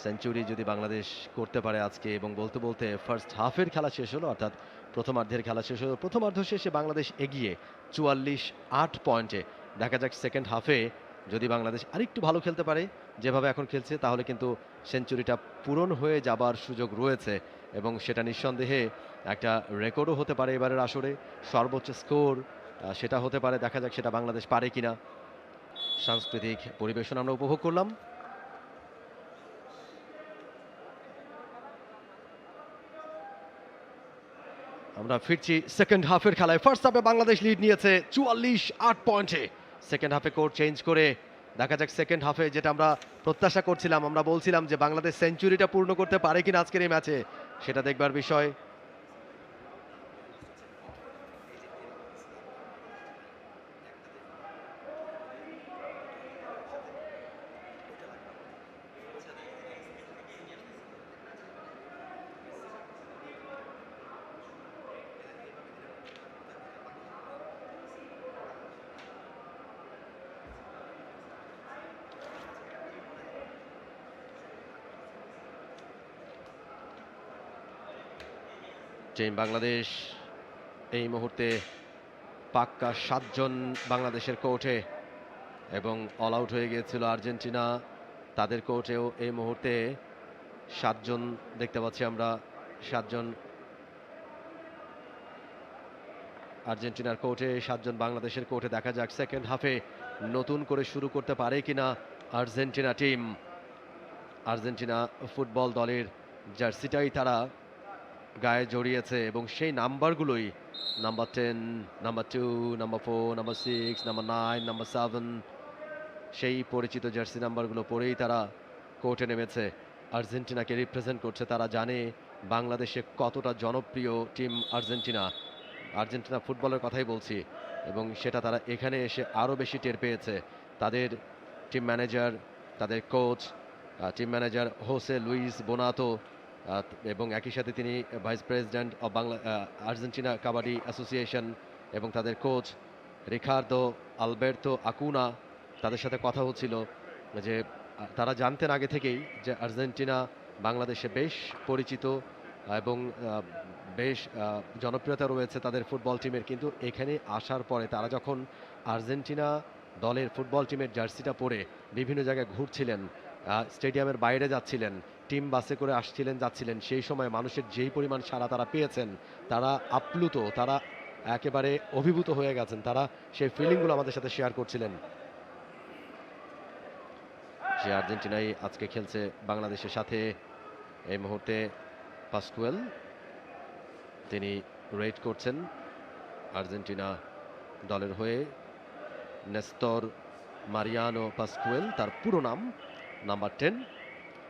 সেঞ্চুরি যদি বাংলাদেশ করতে পারে আজকে, এবং বলতে বলতে ফার্স্ট হাফের খেলা শেষ হলো, অর্থাৎ প্রথমার্ধের খেলা শেষ হলো। প্রথমার্ধ শেষে বাংলাদেশ এগিয়ে 44-8 পয়েন্টে। দেখা যাক সেকেন্ড হাফে যদি বাংলাদেশ আরেকটু ভালো খেলতে পারে যেভাবে এখন খেলছে, তাহলে কিন্তু সেঞ্চুরিটা পূরণ হয়ে যাবার সুযোগ রয়েছে এবং সেটা নিঃসন্দেহে একটা রেকর্ডও হতে পারে এবারের আসরে। সর্বোচ্চ স্কোর সেটা হতে পারে। দেখা যাক সেটা বাংলাদেশ পারে কিনা। সাংস্কৃতিক পরিবেশন আমরা উপভোগ করলাম। আমরা ফিরছি সেকেন্ড হাফের খেলায়। ফার্স্ট হাফে বাংলাদেশ লিড নিয়েছে 44-8 পয়েন্টে। সেকেন্ড হাফে কোর্ট চেঞ্জ করে দেখা যাক সেকেন্ড হাফে যেটা আমরা প্রত্যাশা করছিলাম, আমরা বলছিলাম যে বাংলাদেশ সেঞ্চুরিটা পূর্ণ করতে পারে কিনা আজকের এই ম্যাচে, সেটা দেখবার বিষয়। টিম বাংলাদেশ এই মুহূর্তে পাক্কা 7 জন বাংলাদেশের কোর্টে এবং অল আউট হয়ে গিয়েছিল আর্জেন্টিনা। তাদের কোর্টেও এই মুহূর্তে 7 জন দেখতে পাচ্ছি আমরা। 7 জন আর্জেন্টিনার কোর্টে, 7 জন বাংলাদেশের কোর্টে। দেখা যাক সেকেন্ড হাফে নতুন করে শুরু করতে পারে কিনা আর্জেন্টিনা টিম। আর্জেন্টিনা ফুটবল দলের জার্সিটাই তারা গায়ে জড়িয়েছে এবং সেই নাম্বারগুলোই, number 10, number 2, number 4, number 6, number 9, number 7, সেই পরিচিত জার্সি নাম্বারগুলো পরেই তারা কোর্টে নেমেছে। আর্জেন্টিনাকে রিপ্রেজেন্ট করছে। তারা জানে বাংলাদেশে কতটা জনপ্রিয় টিম আর্জেন্টিনা। আর্জেন্টিনা ফুটবলের কথাই বলছি, এবং সেটা তারা এখানে এসে আরও বেশি টের পেয়েছে। তাদের টিম ম্যানেজার, তাদের coach, team manager Jose Luis Bonato এবং একই সাথে তিনি vice president of Argentina kabaddi association, এবং তাদের কোচ রিকার্দো আলবের্তো আকুনা, তাদের সাথে কথা হচ্ছিল যে তারা জানতেন আগে থেকেই যে আর্জেন্টিনা বাংলাদেশে বেশ পরিচিত এবং বেশ জনপ্রিয়তা রয়েছে তাদের ফুটবল টিমের। কিন্তু এখানে আসার পরে তারা যখন আর্জেন্টিনা দলের ফুটবল টিমের জার্সিটা পরে বিভিন্ন জায়গায় ঘুরছিলেন, স্টেডিয়ামের বাইরে যাচ্ছিলেন, টিম বাসে করে আসছিলেন যাচ্ছিলেন, সেই সময় মানুষের যেই পরিমাণ সাড়া তারা পেয়েছেন, তারা আপ্লুত, তারা একেবারে অভিভূত হয়ে গেছেন, তারা সেই ফিলিংগুলো আমাদের সাথে শেয়ার করছিলেন। যে আর্জেন্টিনাই আজকে খেলছে বাংলাদেশের সাথে, এই মুহূর্তে পাসকুয়েল তিনি রেড করছেন আর্জেন্টিনা দলের হয়ে। নেস্তর মারিয়ানো পাসকুয়েল তার পুরো নাম, নাম্বার 10।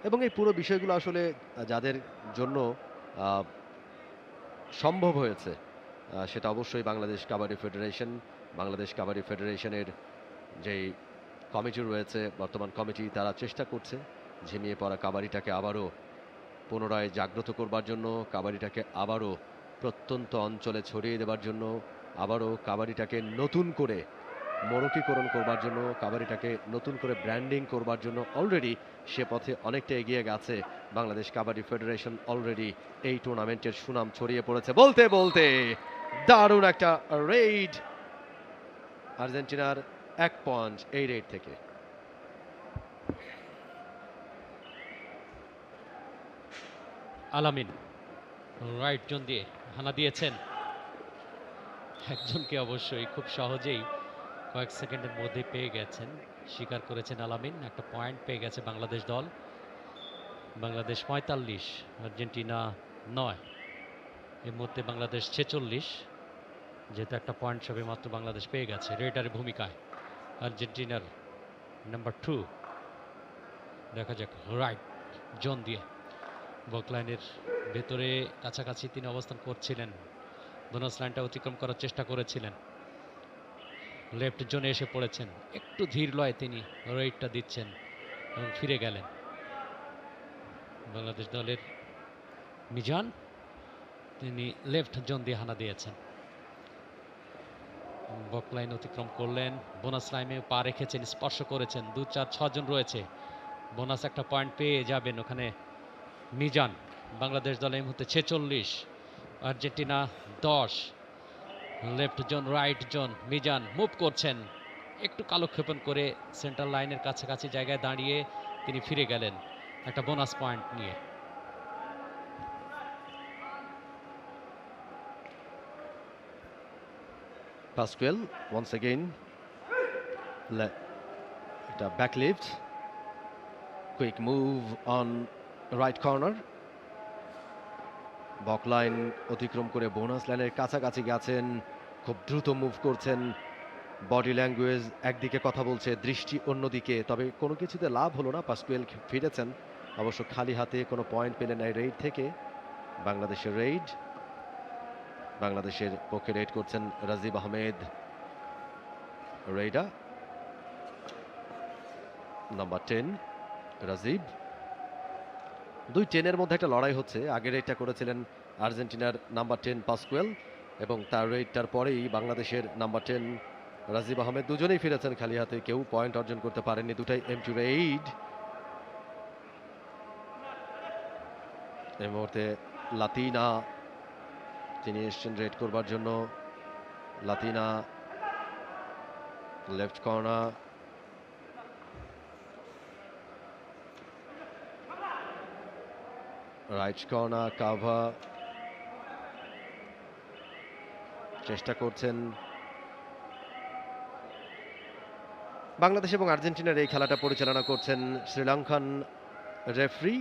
এবং এই পুরো বিষয়গুলো আসলে যাদের জন্য সম্ভব হয়েছে সেটা অবশ্যই বাংলাদেশ কাবাডি ফেডারেশন। বাংলাদেশ কাবাডি ফেডারেশনের যেই কমিটি রয়েছে, বর্তমান কমিটি, তারা চেষ্টা করছে ঝিমিয়ে পড়া কাবাডিটাকে আবারও পুনরায় জাগ্রত করবার জন্য, কাবাডিটাকে আবারও প্রত্যন্ত অঞ্চলে ছড়িয়ে দেবার জন্য, আবারও কাবাডিটাকে নতুন করে মোড়কীকরণ করবার জন্য, কাবাডিটাকে নতুন করে ব্র্যান্ডিং করবার জন্য অলরেডি সে পথে অনেকটা এগিয়ে গেছে বাংলাদেশ কাবাডি ফেডারেশন। অলরেডি এই টুর্নামেন্টের সুনাম ছড়িয়ে পড়েছে বলতে বলতে। দারুণ একটা রেড, আর্জেন্টিনার 1 পয়েন্ট এই রেড থেকে। আলামিন রাইট জোন দিয়ে হানা দিয়েছেন একজনকে, অবশ্যই খুব সহজেই কয়েক সেকেন্ডের মধ্যে পেয়ে গেছেন, স্বীকার করেছেন আলামিন। একটা পয়েন্ট পেয়ে গেছে বাংলাদেশ দল। বাংলাদেশ 45, আর্জেন্টিনা 9। এই মুহূর্তে বাংলাদেশ 46, যেহেতু একটা পয়েন্ট সবে মাত্র বাংলাদেশ পেয়ে গেছে। রেডারের ভূমিকায় আর্জেন্টিনার নাম্বার 2। দেখা যাক রাইট জোন দিয়ে বকলাইনের ভেতরে কাছাকাছি তিনি অবস্থান করছিলেন, বোনাস লাইনটা অতিক্রম করার চেষ্টা করেছিলেন, লেফট জোনে এসে পড়েছেন, একটু ধীর লয় তিনি রেডটা দিচ্ছেন এবং ফিরে গেলেন। বাংলাদেশ দলের মিজান তিনি লেফট জোন দিয়ে হানা দিয়েছেন, বকলাইন অতিক্রম করলেন, বোনাস লাইনে পা রেখেছেন, স্পর্শ করেছেন, 2, 4, 6 জন রয়েছে, বোনাস একটা পয়েন্ট পেয়ে যাবেন ওখানে মিজান। বাংলাদেশ দল এই মুহূর্তে 46, Argentina 10। Left zone right zone, Mizan move করছেন, একটু কালক্ষেপণ করে সেন্টার লাইনের কাছাকাছি জায়গায় দাঁড়িয়ে তিনি ফিরে গেলেন একটা বোনাস পয়েন্ট নিয়ে। Pascual once again, এটা back lift, quick move on right corner, বক লাইন অতিক্রম করে বোনাস লাইনের কাছাকাছি গেছেন, খুব দ্রুত মুভ করছেন, বডি ল্যাঙ্গুয়েজ একদিকে কথা বলছে, দৃষ্টি অন্যদিকে, তবে কোনো কিছুতে লাভ হলো না। পাসকুয়েল ফিরেছেন অবশ্য খালি হাতে, কোনো পয়েন্ট পেলেন না এই রেড থেকে। বাংলাদেশের রেড, বাংলাদেশের পক্ষে রেড করছেন রাজীব আহমেদ রেডা, নাম্বার 10 রাজীব। 2 10-এর মধ্যে একটা লড়াই হচ্ছে। আগের রেডটা করেছিলেন আর্জেন্টিনার নাম্বার 10 পাসকুয়েল, এবং তার রেডটার পরেই বাংলাদেশের নাম্বার 10 রাজীব আহমেদ দুজনেই ফিরেছেন খালি হাতে, কেউ পয়েন্ট অর্জন করতে পারেননি, দুটাই এমটি রেড। এই মুহূর্তে লাতিনা তিনি এসছেন রেড করবার জন্য। Latina left corner, right corner cover, চেষ্টা করছেন। বাংলাদেশ এবং আর্জেন্টিনার এই খেলাটা পরিচালনা করছেন শ্রীলঙ্কান রেফারি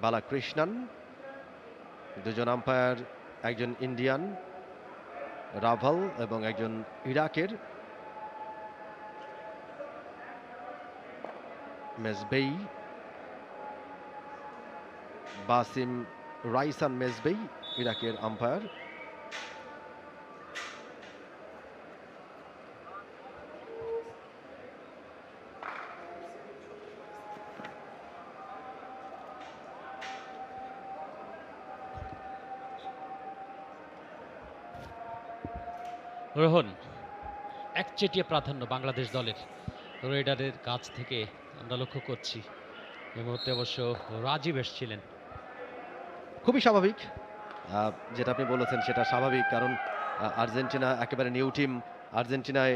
বালাকৃষ্ণন। দুজন আম্পায়ার, একজন ইন্ডিয়ান রাভাল এবং একজন ইরাকের মেজবেই, বাসিম রাইসান মেজবেই ইরাকের আম্পায়ার। রোহন, একচেটিয়া প্রাধান্য বাংলাদেশ দলের রেডারের কাছ থেকে আমরা লক্ষ্য করছি। এই মুহূর্তে অবশ্য রাজীব এসছিলেন। খুবই স্বাভাবিক, যেটা আপনি বলেছেন সেটা স্বাভাবিক, কারণ আর্জেন্টিনা একেবারে নিউ টিম। আর্জেন্টিনায়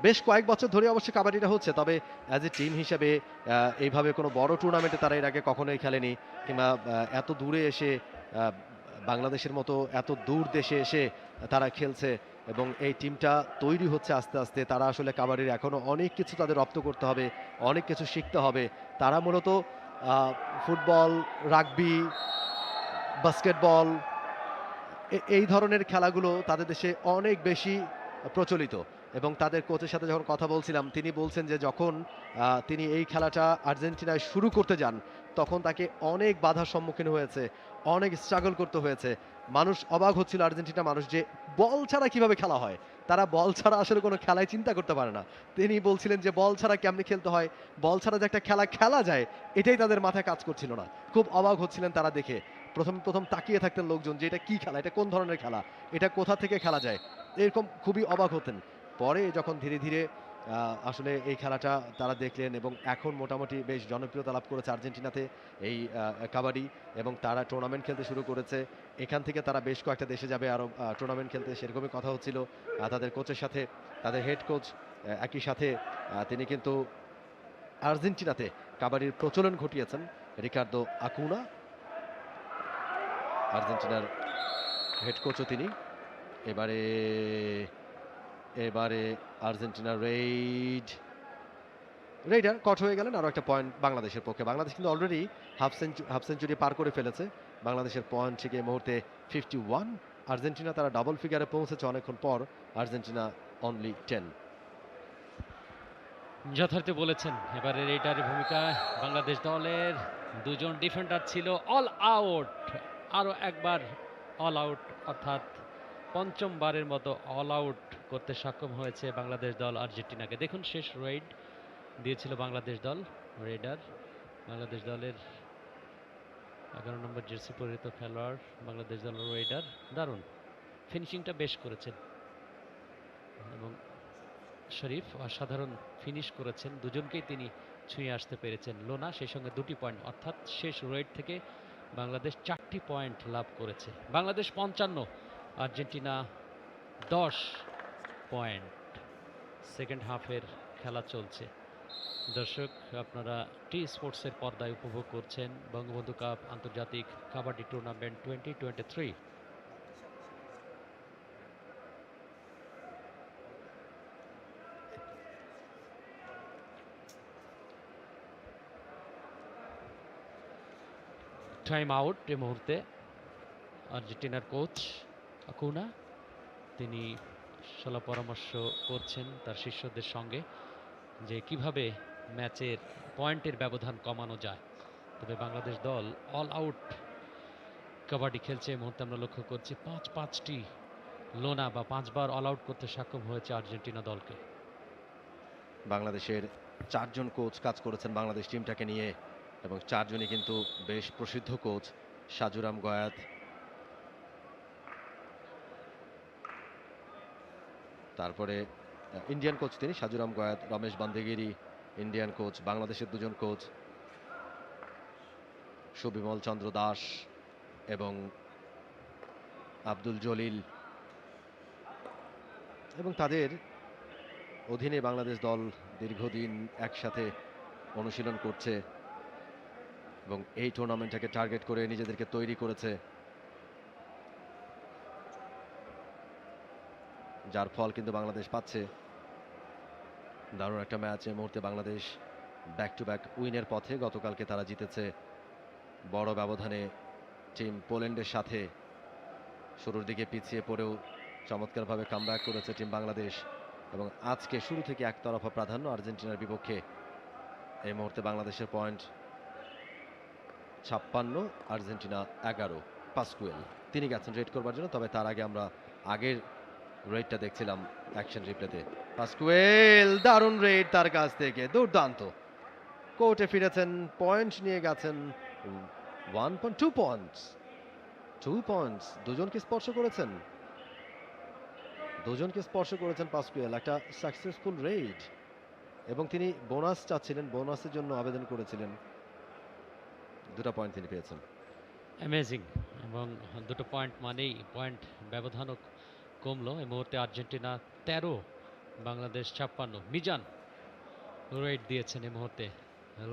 বেশ কয়েক বছর ধরে অবশ্য কাবাডিটা হচ্ছে, তবে অ্যাজ এ টিম হিসেবে এইভাবে কোনো বড় টুর্নামেন্টে তারা এর আগে কখনোই খেলেনি, কিংবা এত দূরে এসে বাংলাদেশের মতো এত দূর দেশে এসে তারা খেলছে, এবং এই টিমটা তৈরি হচ্ছে আস্তে আস্তে। তারা আসলে কাবাডির এখনও অনেক কিছু তাদের রপ্ত করতে হবে, অনেক কিছু শিখতে হবে। তারা মূলত ফুটবল, রাগবি, বাস্কেটবল এই ধরনের খেলাগুলো তাদের দেশে অনেক বেশি প্রচলিত। এবং তাদের কোচের সাথে যখন কথা বলছিলাম, তিনি বলছেন যে যখন তিনি এই খেলাটা আর্জেন্টিনায় শুরু করতে যান, তখন তাকে অনেক বাধার সম্মুখীন হয়েছে, অনেক স্ট্রাগল করতে হয়েছে। মানুষ অবাক হচ্ছিল, আর্জেন্টিনা মানুষ, যে বল ছাড়া কিভাবে খেলা হয়। তারা বল ছাড়া আসলে কোনো খেলায় চিন্তা করতে পারে না। তিনি বলছিলেন যে বল ছাড়া কেমনি খেলতে হয়, বল ছাড়া যে একটা খেলা খেলা যায়, এটাই তাদের মাথায় কাজ করছিল না। খুব অবাক হচ্ছিলেন তারা দেখে। প্রথম প্রথম তাকিয়ে থাকতেন লোকজন যে এটা কি খেলা, এটা কোন ধরনের খেলা, এটা কোথা থেকে খেলা যায়, এরকম খুবই অবাক হতেন। পরে যখন ধীরে ধীরে আসলে এই খেলাটা তারা দেখলেন, এবং এখন মোটামুটি বেশ জনপ্রিয়তা লাভ করেছে আর্জেন্টিনাতে এই কাবাডি, এবং তারা টুর্নামেন্ট খেলতে শুরু করেছে। এখান থেকে তারা বেশ কয়েকটা দেশে যাবে আরও টুর্নামেন্ট খেলতে, সেরকমই কথা হচ্ছিল তাদের কোচের সাথে। তাদের হেড কোচ একই সাথে তিনি কিন্তু আর্জেন্টিনাতে কাবাডির প্রচলন ঘটিয়েছেন, রিকার্দো আকুনা, আর্জেন্টিনার হেড কোচও তিনি। এবারে এবারে আর্জেন্টিনার রেইডার কট হয়ে গেলেন। আরও একটা পয়েন্ট বাংলাদেশের পক্ষে। বাংলাদেশ কিন্তু অলরেডি হাফ সেঞ্চুরি পার করে ফেলেছে। বাংলাদেশের পয়েন্ট থেকে এই মুহূর্তে 51। আর্জেন্টিনা তারা ডাবল ফিগারে পৌঁছেছে অনেকক্ষণ পর, আর্জেন্টিনা অনলি 10। যথার্থ বলেছেন। এবারে রেইডারের ভূমিকায় বাংলাদেশ দলের দুজন ডিফেন্ডার ছিল অল আউট। আরও একবার অল আউট, অর্থাৎ পঞ্চমবারের মতো অল আউট করতে সক্ষম হয়েছে বাংলাদেশ দল আর্জেন্টিনাকে। দেখুন, শেষ রেইড দিয়েছিল বাংলাদেশ দল। রেইডার বাংলাদেশ দলের 11 নম্বর জার্সি পরিহিত খেলোয়াড়, বাংলাদেশ দলের রেইডার। দারুণ ফিনিশিংটা বেশ করেছেন, এবং শরীফ অসাধারণ ফিনিশ করেছেন। দুজনকেই তিনি ছুঁয়ে আসতে পেরেছেন। লোনা সেই সঙ্গে 2টি পয়েন্ট, অর্থাৎ শেষ রেড থেকে বাংলাদেশ 4টি পয়েন্ট লাভ করেছে। Bangladesh 55, Argentina 10 point. সেকেন্ড হাফের খেলা চলছে। দর্শক, আপনারা টি স্পোর্টসের পর্দায় উপভোগ করছেন বঙ্গবন্ধু কাপ আন্তর্জাতিক কাবাডি টুর্নামেন্ট 2023। টাইম আউট এই মুহূর্তে। আর্জেন্টিনার কোচ আকুনা তিনি সলা পরামর্শ করছেন তার শিষ্যদের সঙ্গে যে কিভাবে ম্যাচের পয়েন্টের ব্যবধান কমানো যায়। তবে বাংলাদেশ দল অল আউট কাবাডি খেলছে এই মুহূর্তে। আমরা লক্ষ্য করছি 5টি লোনা বা 5বার অল আউট করতে সক্ষম হয়েছে আর্জেন্টিনা দলকে। বাংলাদেশের 4 জন কোচ কাজ করেছেন বাংলাদেশ টিমটাকে নিয়ে, এবং 4 জনই কিন্তু বেশ প্রসিদ্ধ কোচ। সাজুরাম গয়াত, তারপরে ইন্ডিয়ান কোচ তিনি সাজুরাম গয়াত, রমেশ বান্দেগিরি ইন্ডিয়ান কোচ। বাংলাদেশের 2 জন কোচ সুবিমল চন্দ্র দাস এবং আব্দুল জলিল, এবং তাদের অধীনে বাংলাদেশ দল দীর্ঘদিন একসাথে অনুশীলন করছে, এবং এই টুর্নামেন্টটাকে টার্গেট করে নিজেদেরকে তৈরি করেছে, যার ফল কিন্তু বাংলাদেশ পাচ্ছে। দারুণ একটা ম্যাচ এই মুহূর্তে। বাংলাদেশ ব্যাক টু ব্যাক উইনের পথে। গতকালকে তারা জিতেছে বড় ব্যবধানে টিম পোল্যান্ডের সাথে। শুরুর দিকে পিছিয়ে পড়েও চমৎকারভাবে কামব্যাক করেছে টিম বাংলাদেশ, এবং আজকে শুরু থেকে একতরফা প্রাধান্য আর্জেন্টিনার বিপক্ষে। এই মুহূর্তে বাংলাদেশের পয়েন্ট 56, আর্জেন্টিনা 11। পাসকুয়েল তিনি গেছেন রেড করবার জন্য, তবে তার আগে আমরা আগের রেডটা দেখছিলাম অ্যাকশন রিপ্লেতে। পাসকুয়েল দারুণ রেড তার কাছ থেকে, দুর্দান্ত। কোর্টে ফিরেছেন, পয়েন্ট নিয়ে গেছেন 2 পয়েন্টস। দুজনকে স্পর্শ করেছেন পাসকুয়েল। একটা সাকসেসফুল রেড, এবং তিনি বোনাস চাচ্ছিলেন, বোনাসের জন্য আবেদন করেছিলেন। 2টা পয়েন্ট তিনি পেয়েছেন। অ্যামেজিং, এবং 2টো পয়েন্ট মানেই পয়েন্ট ব্যবধানও কমলো। এই মুহূর্তে আর্জেন্টিনা 13, বাংলাদেশ 56। মিজান রাইট দিয়েছেন এই মুহূর্তে,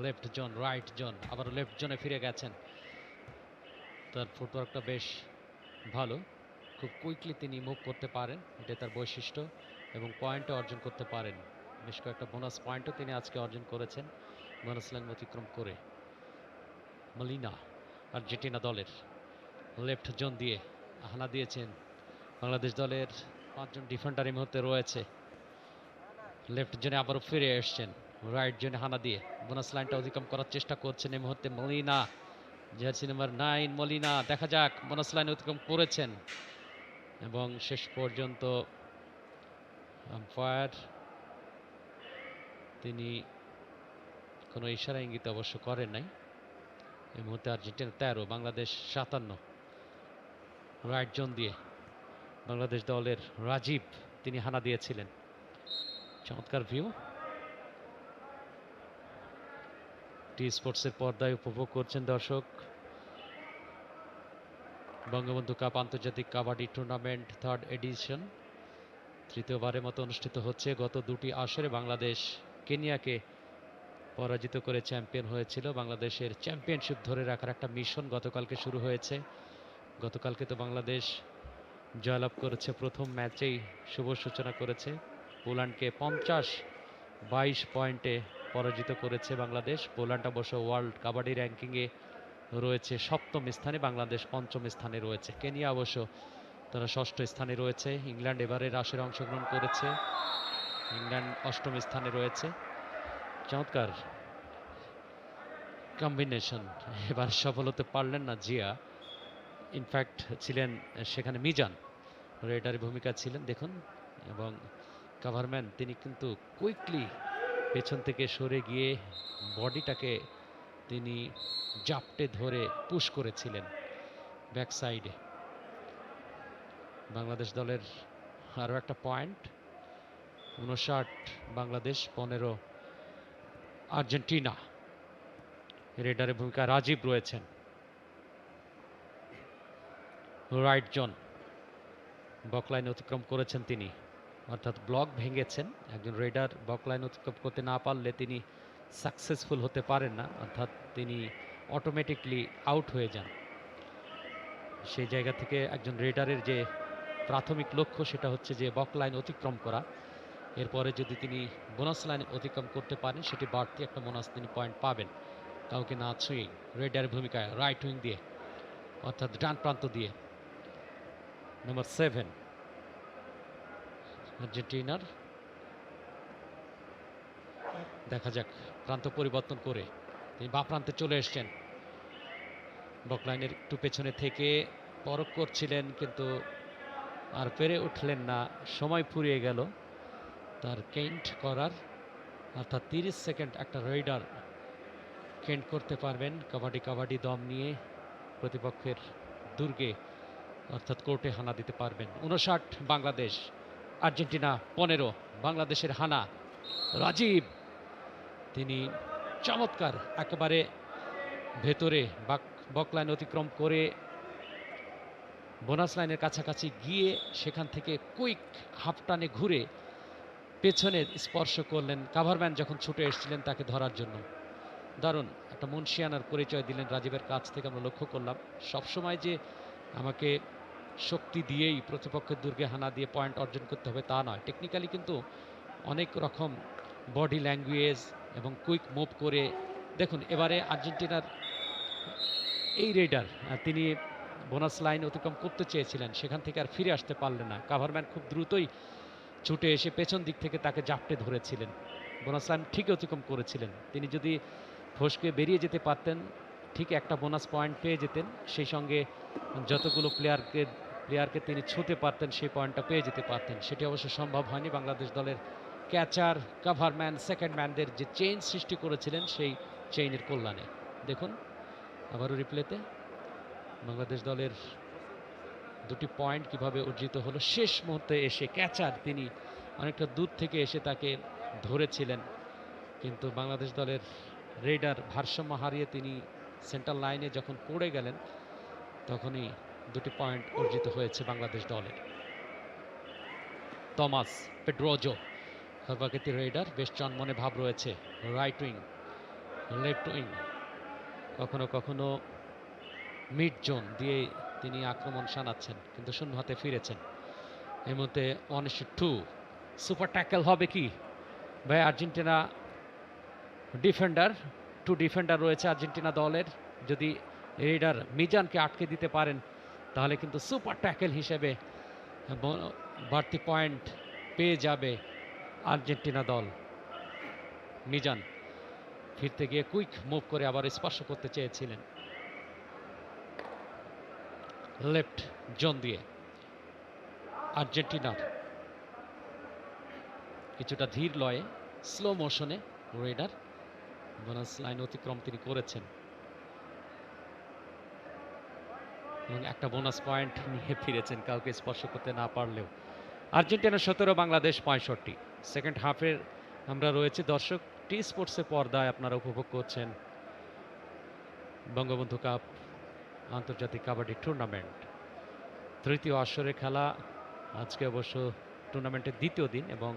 লেফট জোন রাইট জোন, আবার লেফট জোনে ফিরে গেছেন। তার ফুটওয়ার্কটা বেশ ভালো, খুব কুইকলি তিনি মুভ করতে পারেন, এটা তার বৈশিষ্ট্য, এবং পয়েন্টও অর্জন করতে পারেন। বেশ কয়েকটা বোনাস পয়েন্টও তিনি আজকে অর্জন করেছেন বোনাস লাইন অতিক্রম করে। মলিনা আর্জেন্টিনা দলের লেফট জোন দিয়ে হানা দিয়েছেন। বাংলাদেশ দলের 5 জন ডিফেন্ডার এই মুহূর্তে রয়েছে। লেফট জোনে আবারও ফিরে এসছেন, রাইট জোনে হানা দিয়ে বোনাস লাইনটা অতিক্রম করার চেষ্টা করছেন এই মুহূর্তে মলিনা, জার্সি নাম্বার 9 মলিনা। দেখা যাক, বোনাস লাইন অতিক্রম করেছেন এবং শেষ পর্যন্ত আম্পায়ার তিনি কোনো ইশারা ইঙ্গিত অবশ্য করেন নাই। এই মুহূর্তে আর্জেন্টিনা 13, বাংলাদেশ 57। রাইট জোন দিয়ে বাংলাদেশ দলের রাজীব তিনি হানা দিয়েছিলেন। চমৎকার ভিউ, টি স্পোর্টসের পর্দায় উপভোগ করছেন দর্শক। বঙ্গবন্ধু কাপ আন্তর্জাতিক কাবাডি টুর্নামেন্ট 3rd এডিশন তৃতীয়বারের মতো অনুষ্ঠিত হচ্ছে। গত 2টি আসরে বাংলাদেশ কেনিয়াকে পরাজিত করে চ্যাম্পিয়ন হয়েছিল। বাংলাদেশের চ্যাম্পিয়নশিপ ধরে রাখার একটা মিশন গতকালকে শুরু হয়েছে। গতকালকে তো বাংলাদেশ জয়লাভ করেছে, প্রথম ম্যাচেই শুভ সূচনা করেছে। পোল্যান্ডকে 50-22 পয়েন্টে পরাজিত করেছে বাংলাদেশ। পোল্যান্ড অবশ্য ওয়ার্ল্ড কাবাডি র্যাঙ্কিংয়ে রয়েছে 7ম স্থানে, বাংলাদেশ 5ম স্থানে রয়েছে। কেনিয়া অবশ্য তারা 6ষ্ঠ স্থানে রয়েছে। ইংল্যান্ড এবারের আসরে অংশগ্রহণ করেছে, ইংল্যান্ড 8ম স্থানে রয়েছে। চমৎকার কম্বিনেশন, এবার সফল হতে পারলেন না জিয়া, ইনফ্যাক্ট ছিলেন সেখানে মিজান, রেডারের ভূমিকা ছিলেন দেখুন। এবং কাভারম্যান তিনি কিন্তু কুইকলি পেছন থেকে সরে গিয়ে বডিটাকে তিনি জাপটে ধরে পুশ করেছিলেন ব্যাক সাইডে। বাংলাদেশ দলের আরও একটা পয়েন্ট, 59 বাংলাদেশ 15 আর্জেন্টিনা। রেডারের ভূমিকা রাজীব রয়েছেন। রাইট জোন বকলাইন অতিক্রম করেছেন তিনি, অর্থাৎ ব্লক ভেঙেছেন। একজন রেডার বকলাইন অতিক্রম করতে না পারলে তিনি সাকসেসফুল হতে পারেন না, অর্থাৎ তিনি অটোমেটিকলি আউট হয়ে যান। সেই জায়গা থেকে একজন রেডারের যে প্রাথমিক লক্ষ্য সেটা হচ্ছে যে বকলাইন অতিক্রম করা। এরপরে যদি তিনি বোনাস লাইন অতিক্রম করতে পারেন সেটি বাড়তি একটা বোনাস তিনি পয়েন্ট পাবেন, কাউকে না ছুঁয়েই। রেডারের ভূমিকায় রাইট উইং দিয়ে, অর্থাৎ ডান প্রান্ত দিয়ে নম্বর 7 আর্জেন্টিনার। দেখা যাক, প্রান্ত পরিবর্তন করে তিনি বাঁ প্রান্তে চলে এসছেন। বকলাইনের একটু পেছনে থেকে পরখ করছিলেন, কিন্তু আর পেরে উঠলেন না, সময় ফুরিয়ে গেল তার কেন্ট করার। অর্থাৎ 30 সেকেন্ড একটা রেডার কেন্ট করতে পারবেন কাবাডি দম নিয়ে প্রতিপক্ষের দুর্গে, অর্থাৎ কোর্টে হানা দিতে পারবেন। 59 বাংলাদেশ, আর্জেন্টিনা 15। বাংলাদেশের হানা, রাজীব তিনি চমৎকার একেবারে ভেতরে বকলাইন অতিক্রম করে বোনাস লাইনের কাছাকাছি গিয়ে সেখান থেকে কুইক হাফ টানে ঘুরে পেছনে স্পর্শ করলেন। কাভারম্যান যখন ছুটে এসেছিলেন তাকে ধরার জন্য, দারুণ একটা মুন্সিয়ানার পরিচয় দিলেন রাজীবের কাছ থেকে আমরা লক্ষ্য করলাম। সবসময় যে আমাকে শক্তি দিয়েই প্রতিপক্ষের দুর্গে হানা দিয়ে পয়েন্ট অর্জন করতে হবে তা নয়, টেকনিক্যালি কিন্তু অনেক রকম বডি ল্যাঙ্গুয়েজ এবং কুইক মুভ করে। দেখুন এবারে আর্জেন্টিনার এই রেডার তিনি বোনাস লাইন অতিক্রম করতে চেয়েছিলেন, সেখান থেকে আর ফিরে আসতে পারলেন না। কাভারম্যান খুব দ্রুতই ছুটে এসে পেছন দিক থেকে তাকে জাপটে ধরেছিলেন, বোনাস লাইন ঠিক অতিক্রম করেছিলেন। তিনি যদি ফসকে বেরিয়ে যেতে পারতেন ঠিক একটা বোনাস পয়েন্ট পেয়ে যেতেন, সেই সঙ্গে যতগুলো প্লেয়ারকে তিনি ছুঁতে পারতেন সেই পয়েন্টটা পেয়ে যেতে পারতেন। সেটি অবশ্য সম্ভব হয়নি। বাংলাদেশ দলের ক্যাচার, কাভারম্যান, সেকেন্ড ম্যানদের যে চেইন সৃষ্টি করেছিলেন সেই চেইনের কল্যাণে। দেখুন আবারও রিপ্লেতে বাংলাদেশ দলের 2টি পয়েন্ট কিভাবে অর্জিত হলো। শেষ মুহূর্তে এসে ক্যাচার তিনি অনেকটা দূর থেকে এসে তাকে ধরেছিলেন, কিন্তু বাংলাদেশ দলের রেডার ভারসাম্য হারিয়ে তিনি সেন্টার লাইনে যখন পড়ে গেলেন তখনই 2টি পয়েন্ট অর্জিত হয়েছে বাংলাদেশ দলের। তমাস পেড্রোজো খর্বাকেতি রেইডার বেশ চনমনে ভাব রয়েছে। রাইট উইং, লেফট উইং, কখনো কখনো মিড জোন দিয়ে তিনি আক্রমণ শানাচ্ছেন, কিন্তু শূন্য হাতে ফিরেছেন। এই মুহূর্তে 1-2 সুপার ট্যাকল হবে কি ভাই? আর্জেন্টিনা ডিফেন্ডার, 2 ডিফেন্ডার রয়েছে আর্জেন্টিনা দলের। যদি রেইডার মিজানকে আটকে দিতে পারেন তাহলে কিন্তু সুপার ট্যাকল হিসেবে বাড়তি পয়েন্ট পেয়ে যাবে আর্জেন্টিনা দল। মিজান ফিরতে গিয়ে কুইক মুভ করে আবার স্পর্শ করতে চেয়েছিলেন লেফট জোন দিয়ে। আর্জেন্টিনার কিছুটা ধীর লয়ে, স্লো মোশনে রেইডার বোনাস লাইন অতিক্রম তিনি করেছেন এবং একটা বোনাস পয়েন্ট নিয়ে ফিরেছেন কাউকে স্পর্শ করতে না পারলেও। আর্জেন্টিনা 17, বাংলাদেশ 65। সেকেন্ড হাফের আমরা রয়েছে দর্শক। টি স্পোর্টসের পর্দায় আপনারা উপভোগ করছেন বঙ্গবন্ধু কাপ আন্তর্জাতিক কাবাডি টুর্নামেন্ট তৃতীয় আসরের খেলা। আজকে অবশ্য টুর্নামেন্টের দ্বিতীয় দিন এবং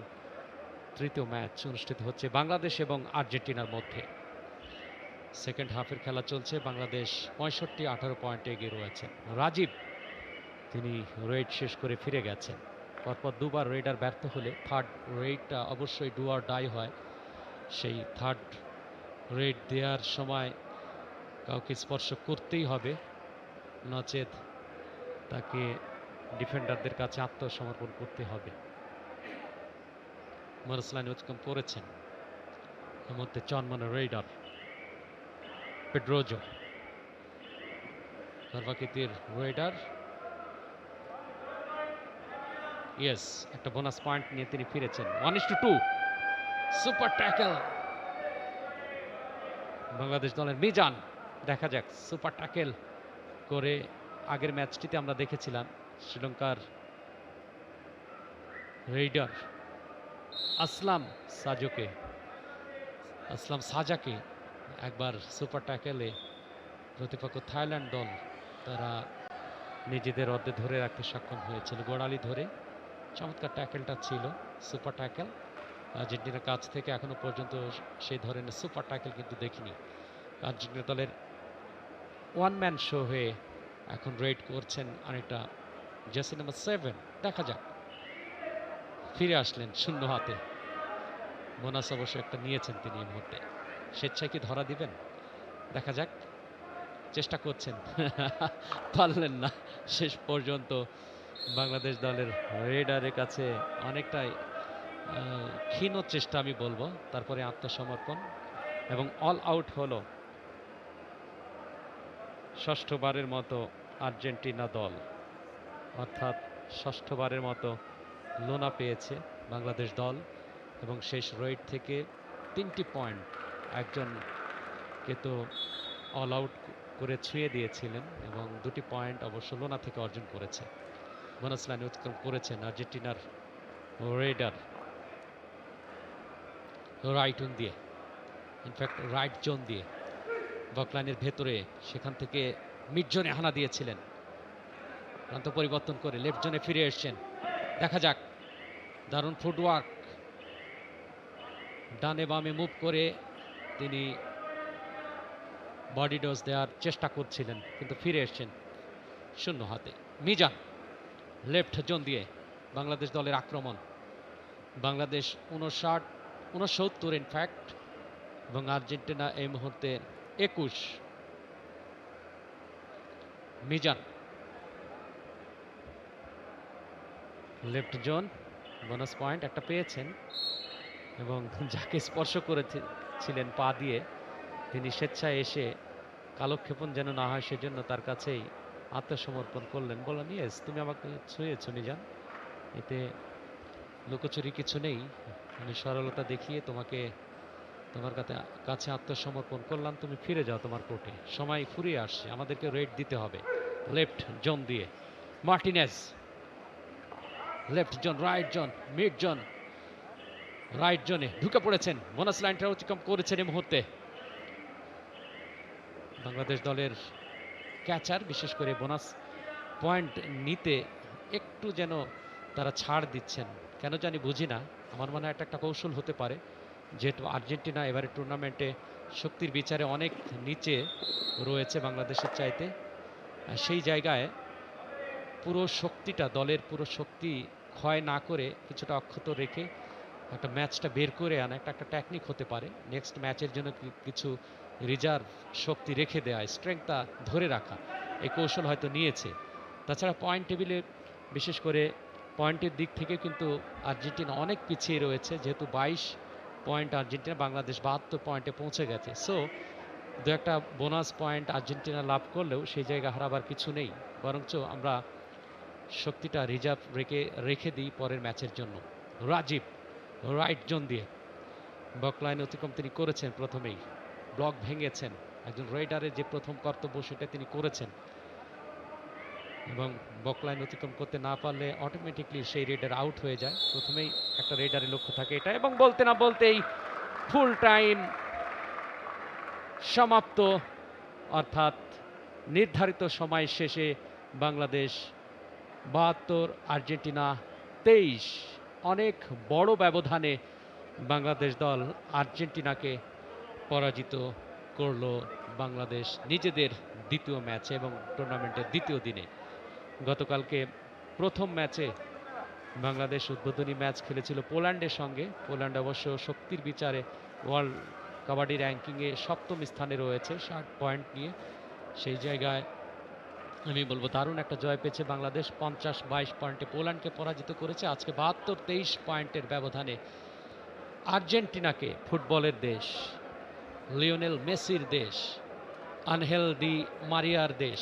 তৃতীয় ম্যাচ অনুষ্ঠিত হচ্ছে বাংলাদেশ এবং আর্জেন্টিনার মধ্যে। সেকেন্ড হাফের খেলা চলছে। বাংলাদেশ 65-18 পয়েন্টে এগিয়ে রয়েছেন। রাজীব তিনি রেড শেষ করে ফিরে গেছেন। পরপর দুবার রেডার ব্যর্থ হলে থার্ড রেডটা অবশ্যই ডু অর ডাই হয়। সেই থার্ড রেড দেওয়ার সময় কাউকে স্পর্শ করতেই হবে, নচেত তাকে ডিফেন্ডারদের কাছে আত্মসমর্পণ করতে হবে। মরসলাইন উৎকম করেছেন এর মধ্যে চনমনে রেইডার পেড্রোজো, খর্বাকেতির রেইডার। ইয়েস, একটা বোনাস পয়েন্ট নিয়ে তিনি ফিরেছেন। 1-2 সুপার ট্যাকল বাংলাদেশ দলের মিজান। দেখা যাক সুপার ট্যাকল করে। আগের ম্যাচটিতে আমরা দেখেছিলাম শ্রীলঙ্কার রেইডার আসলাম সাজাকে একবার সুপার ট্যাকেলে প্রতিপক্ষ থাইল্যান্ড দল তারা নিজেদের অর্ধে ধরে রাখতে সক্ষম হয়েছিল। গোড়ালি ধরে চমৎকার ট্যাকেলটা ছিল, সুপার ট্যাকেল। আর্জেন্টিনার কাছ থেকে এখনো পর্যন্ত সেই ধরনের সুপার ট্যাকেল কিন্তু দেখিনি। আর্জেন্টিনা দলের ওয়ান ম্যান শো হয়ে এখন রেড করছেন অনেকটা জার্সি নাম্বার 7। দেখা যাক, ফিরে আসলেন শূন্য হাতে। বোনাস অবশ্য একটা নিয়েছেন তিনি এই মুহূর্তে। স্বেচ্ছায় কি ধরা দিবেন? দেখা যাক, চেষ্টা করছেন পারলেন না শেষ পর্যন্ত। বাংলাদেশ দলের রেডারের কাছে অনেকটাই ক্ষীণ চেষ্টা আমি বলবো, তারপরে আত্মসমর্পণ এবং অল আউট হলো ষষ্ঠবারের মতো আর্জেন্টিনা দল, অর্থাৎ ষষ্ঠবারের মতো লোনা পেয়েছে বাংলাদেশ দল এবং শেষ রেড থেকে 3টি পয়েন্ট একজনকে তো অল আউট করে ছুঁয়ে দিয়েছিলেন এবং 2টি পয়েন্ট অবশ্য লোনা থেকে অর্জন করেছে। বোনাস লাইনে অতিক্রম করেছেন আর্জেন্টিনার রেডার রাইট উইং দিয়ে, ইনফ্যাক্ট রাইট জোন দিয়ে বকলাইনের ভেতরে, সেখান থেকে মিড জোনে হানা দিয়েছিলেন। প্রান্ত পরিবর্তন করে লেফট জোনে ফিরে এসছেন। দেখা যাক, দারুণ ফুটওয়ার্ক, ডানে বামে মুভ করে তিনি বডি ডোজ দেওয়ার চেষ্টা করছিলেন, কিন্তু ফিরে এসছেন শূন্য হাতে। মিজান লেফট জোন দিয়ে বাংলাদেশ দলের আক্রমণ। বাংলাদেশ 69 ইনফ্যাক্ট এবং আর্জেন্টিনা এই মুহূর্তে 21। Mizan left zone, bonus point একটা পেয়েছেন এবং যাকে স্পর্শ করেছিলেন পা দিয়ে তিনি স্বেচ্ছায় এসে কালক্ষেপণ যেন না হয় সেজন্য তার কাছেই আত্মসমর্পণ করলেন। বললেন, ইয়েস তুমি আমাকে ছুঁয়েছ মিজান, এতে লুকোচুরি কিছু নেই, আমি সরলতা দেখিয়ে তোমার কাছে আত্মসমর্পণ করলাম, তুমি ফিরে যাও তোমার কোর্টে, সময় ফুরিয়ে আসছে, আমাদেরকে রেড দিতে হবে। লেফট জোন দিয়ে Martinez, left zone, right zone, mid zone, right জোনে ঢুকে পড়েছেন, বোনাস লাইনটা অতিক্রম করেছেন এই মুহূর্তে। বাংলাদেশ দলের ক্যাচার বিশেষ করে বোনাস পয়েন্ট নিতে একটু যেন তারা ছাড় দিচ্ছেন, কেন জানি বুঝি না। আমার মনে হয় এটা একটা কৌশল হতে পারে, যেহেতু আর্জেন্টিনা এবারে টুর্নামেন্টে শক্তির বিচারে অনেক নিচে রয়েছে বাংলাদেশের চাইতে। আর সেই জায়গায় পুরো শক্তিটা, দলের পুরো শক্তি ক্ষয় না করে কিছুটা অক্ষত রেখে একটা ম্যাচটা বের করে আনা একটা একটা টেকনিক হতে পারে। নেক্সট ম্যাচের জন্য কিছু রিজার্ভ শক্তি রেখে দেওয়া, স্ট্রেংথটা ধরে রাখা, এই কৌশল হয়তো নিয়েছে। তাছাড়া পয়েন্ট টেবিলে বিশেষ করে পয়েন্টের দিক থেকে কিন্তু আর্জেন্টিনা অনেক পিছিয়ে রয়েছে, যেহেতু 22 পয়েন্ট আর্জেন্টিনা, বাংলাদেশ 72 পয়েন্টে পৌঁছে গেছে। সো দু একটা বোনাস পয়েন্ট আর্জেন্টিনা লাভ করলেও সেই জায়গা হারাবার কিছু নেই, বরঞ্চ আমরা শক্তিটা রিজার্ভ রেখে দিই পরের ম্যাচের জন্য। রাজীব রাইট জোন দিয়ে বকলাইন অতিক্রম তিনি করেছেন, প্রথমেই ব্লক ভেঙেছেন। একজন রেডারের যে প্রথম কর্তব্য সেটা তিনি করেছেন, এবং বকলাইন অতিক্রম করতে না পারলে অটোমেটিকলি সেই রেডার আউট হয়ে যায়। প্রথমেই একটা রেডারের লক্ষ্য থাকে এটা, এবং বলতে না বলতেই ফুল টাইম সমাপ্ত, অর্থাৎ নির্ধারিত সময় শেষে বাংলাদেশ 72, আর্জেন্টিনা 23। অনেক বড় ব্যবধানে বাংলাদেশ দল আর্জেন্টিনাকে পরাজিত করলো বাংলাদেশ নিজেদের দ্বিতীয় ম্যাচে এবং টুর্নামেন্টের দ্বিতীয় দিনে। গতকালকে প্রথম ম্যাচে বাংলাদেশ উদ্বোধনী ম্যাচ খেলেছিল পোল্যান্ডের সঙ্গে। পোল্যান্ড অবশ্য শক্তির বিচারে ওয়ার্ল্ড কাবাডি র্যাঙ্কিংয়ে 7ম স্থানে রয়েছে 60 পয়েন্ট নিয়ে। সেই জায়গায় আমি বলবো দারুণ একটা জয় পেয়েছে বাংলাদেশ, 50-22 পয়েন্টে পোল্যান্ডকে পরাজিত করেছে। আজকে 72-23 পয়েন্টের ব্যবধানে আর্জেন্টিনাকে, ফুটবলের দেশ, লিওনেল মেসির দেশ, আনহেল দি মারিয়ার দেশ,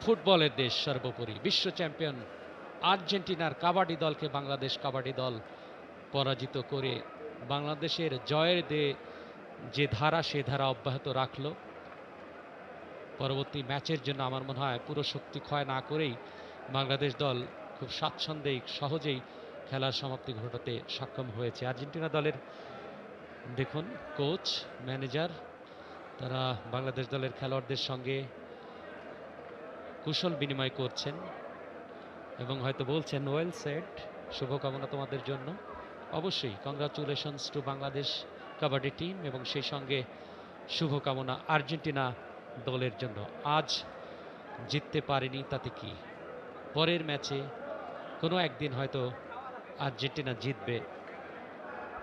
ফুটবলের দেশ সর্বোপরি, বিশ্ব চ্যাম্পিয়ন আর্জেন্টিনার কাবাডি দলকে বাংলাদেশ কাবাডি দল পরাজিত করে বাংলাদেশের জয়ের যে ধারা, সে ধারা অব্যাহত রাখলো। পরবর্তী ম্যাচের জন্য আমার মনে হয় পুরো শক্তি ক্ষয় না করেই বাংলাদেশ দল খুব স্বাচ্ছন্দ্যেই সহজেই খেলার সমাপ্তি ঘটাতে সক্ষম হয়েছে। আর্জেন্টিনা দলের দেখুন কোচ, ম্যানেজার, তারা বাংলাদেশ দলের খেলোয়াড়দের সঙ্গে কুশল বিনিময় করছেন এবং হয়তো বলছেন ওয়েল সেড, শুভকামনা তোমাদের জন্য। অবশ্যই congratulations to Bangladesh kabaddi team, এবং সেই সঙ্গে শুভকামনা আর্জেন্টিনা দলের জন্য। আজ জিততে পারেনি তাতে কি, পরের ম্যাচে কোনো একদিন হয়তো আর্জেন্টিনা জিতবে।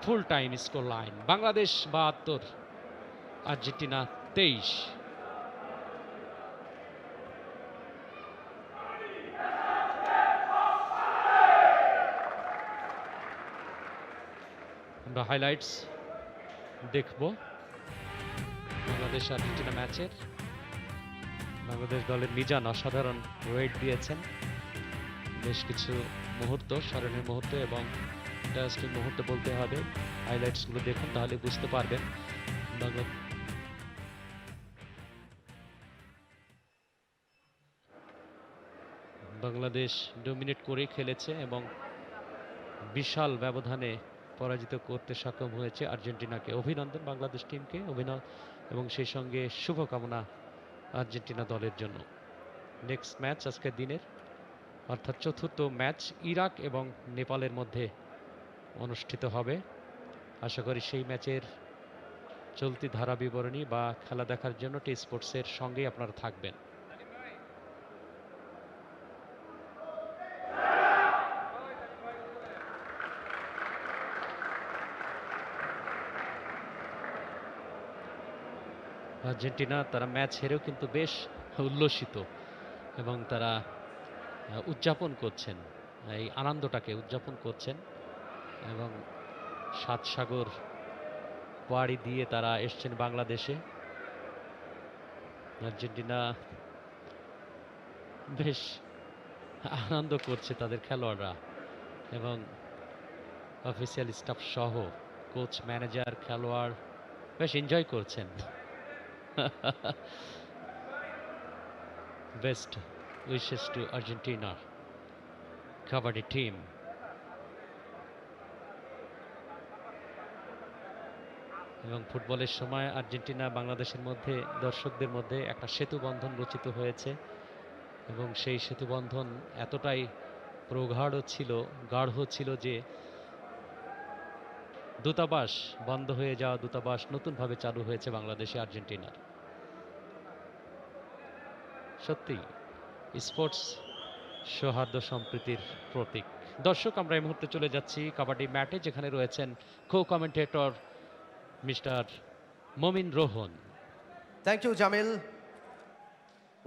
Full time score line Bangladesh 72, Argentina 23। আমরা হাইলাইটস দেখব বাংলাদেশ আর্জেন্টিনা ম্যাচের। বাংলাদেশ দলের মিজান অসাধারণ ওয়েট দিয়েছেন, বেশ কিছু মুহূর্ত, স্মরণীয় মুহূর্ত এবং ইন্টারেস্টিং মুহূর্ত বলতে হবে। হাইলাইটসগুলো দেখুন, তাহলে বুঝতে পারবেন বাংলাদেশ ডমিনেট করে খেলেছে এবং বিশাল ব্যবধানে পরাজিত করতে সক্ষম হয়েছে আর্জেন্টিনাকে। অভিনন্দন বাংলাদেশ টিমকে, এবং সেই সঙ্গে শুভকামনা আর্জেন্টিনা দলের জন্য। নেক্সট ম্যাচ আজকের দিনের, অর্থাৎ চতুর্থ ম্যাচ ইরাক এবং নেপালের মধ্যে অনুষ্ঠিত হবে। আশা করি সেই ম্যাচের চলতি ধারা বিবরণী বা খেলা দেখার জন্য টি স্পোর্টসের সঙ্গেই আপনারা থাকবেন। আর্জেন্টিনা তারা ম্যাচ হেরেও কিন্তু বেশ উল্লসিত এবং তারা উদযাপন করছেন, এই আনন্দটাকে উদযাপন করছেন এবং 7 সাগর পাড়ি দিয়ে তারা এসছেন বাংলাদেশে। আর্জেন্টিনা বেশ আনন্দ করছে তাদের খেলোয়াড়রা এবং অফিসিয়াল স্টাফ সহ, কোচ, ম্যানেজার, খেলোয়াড় বেশ এনজয় করছেন। Best wishes to Argentina Kabaddi team. এবং ফুটবলের সময় আর্জেন্টিনা বাংলাদেশের মধ্যে, দর্শকদের মধ্যে একটা সেতু বন্ধন রচিত হয়েছে এবং সেই সেতু বন্ধন এতটাই গাঢ় ছিল যে দূতাবাস বন্ধ হয়ে যাওয়া দূতাবাস নতুনভাবে চালু হয়েছে বাংলাদেশে আর্জেন্টিনার। সত্যি স্পোর্টস সৌহার্দ্য সম্প্রীতির প্রতীক। দর্শক, আমরা এই মুহূর্তে চলে যাচ্ছি কাবাডি ম্যাটে, যেখানে রয়েছেন কো commentator mister Momin Rohan. Thank you, Jamil.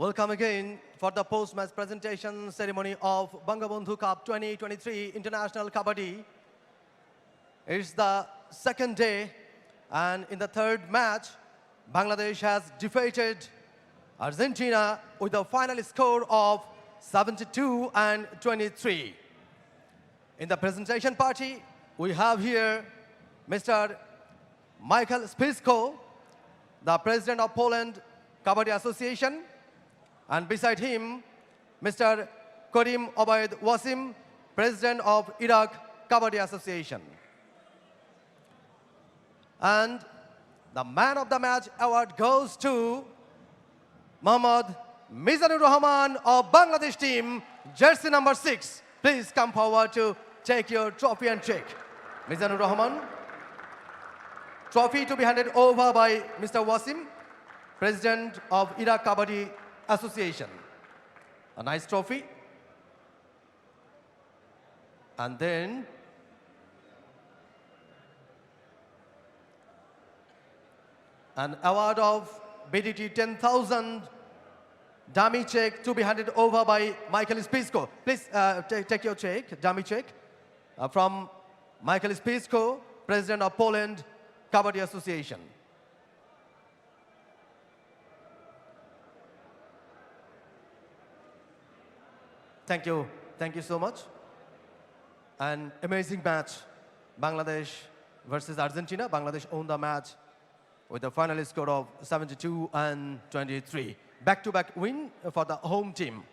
Welcome again for the post-match presentation ceremony of Bangabandhu Cup 2023 International Kabaddi. It's the second day, and in the third match, Bangladesh has defeated Argentina with a final score of 72-23. In the presentation party, we have here Mr. Michael Spisko, the president of Poland Kabaddi Association, and beside him, Mr. Karim Obaid Wasim, president of Iraq Kabaddi Association. And the man of the match award goes to Mohammad Mizanur Rahman of Bangladesh team, jersey number 6. Please come forward to take your trophy and check. Mizanur Rahman. Trophy to be handed over by Mr. Wasim, President of Iraq Kabaddi Association. A nice trophy. And then an award of BDT 10,000 dummy check to be handed over by Michael Spisko. Please take your check, dummy check, from Michael Spisko, President of Poland Kabaddi Association. Thank you so much. An amazing match, Bangladesh versus Argentina. Bangladesh won the match with a final score of 72-23. Back-to-back win for the home team.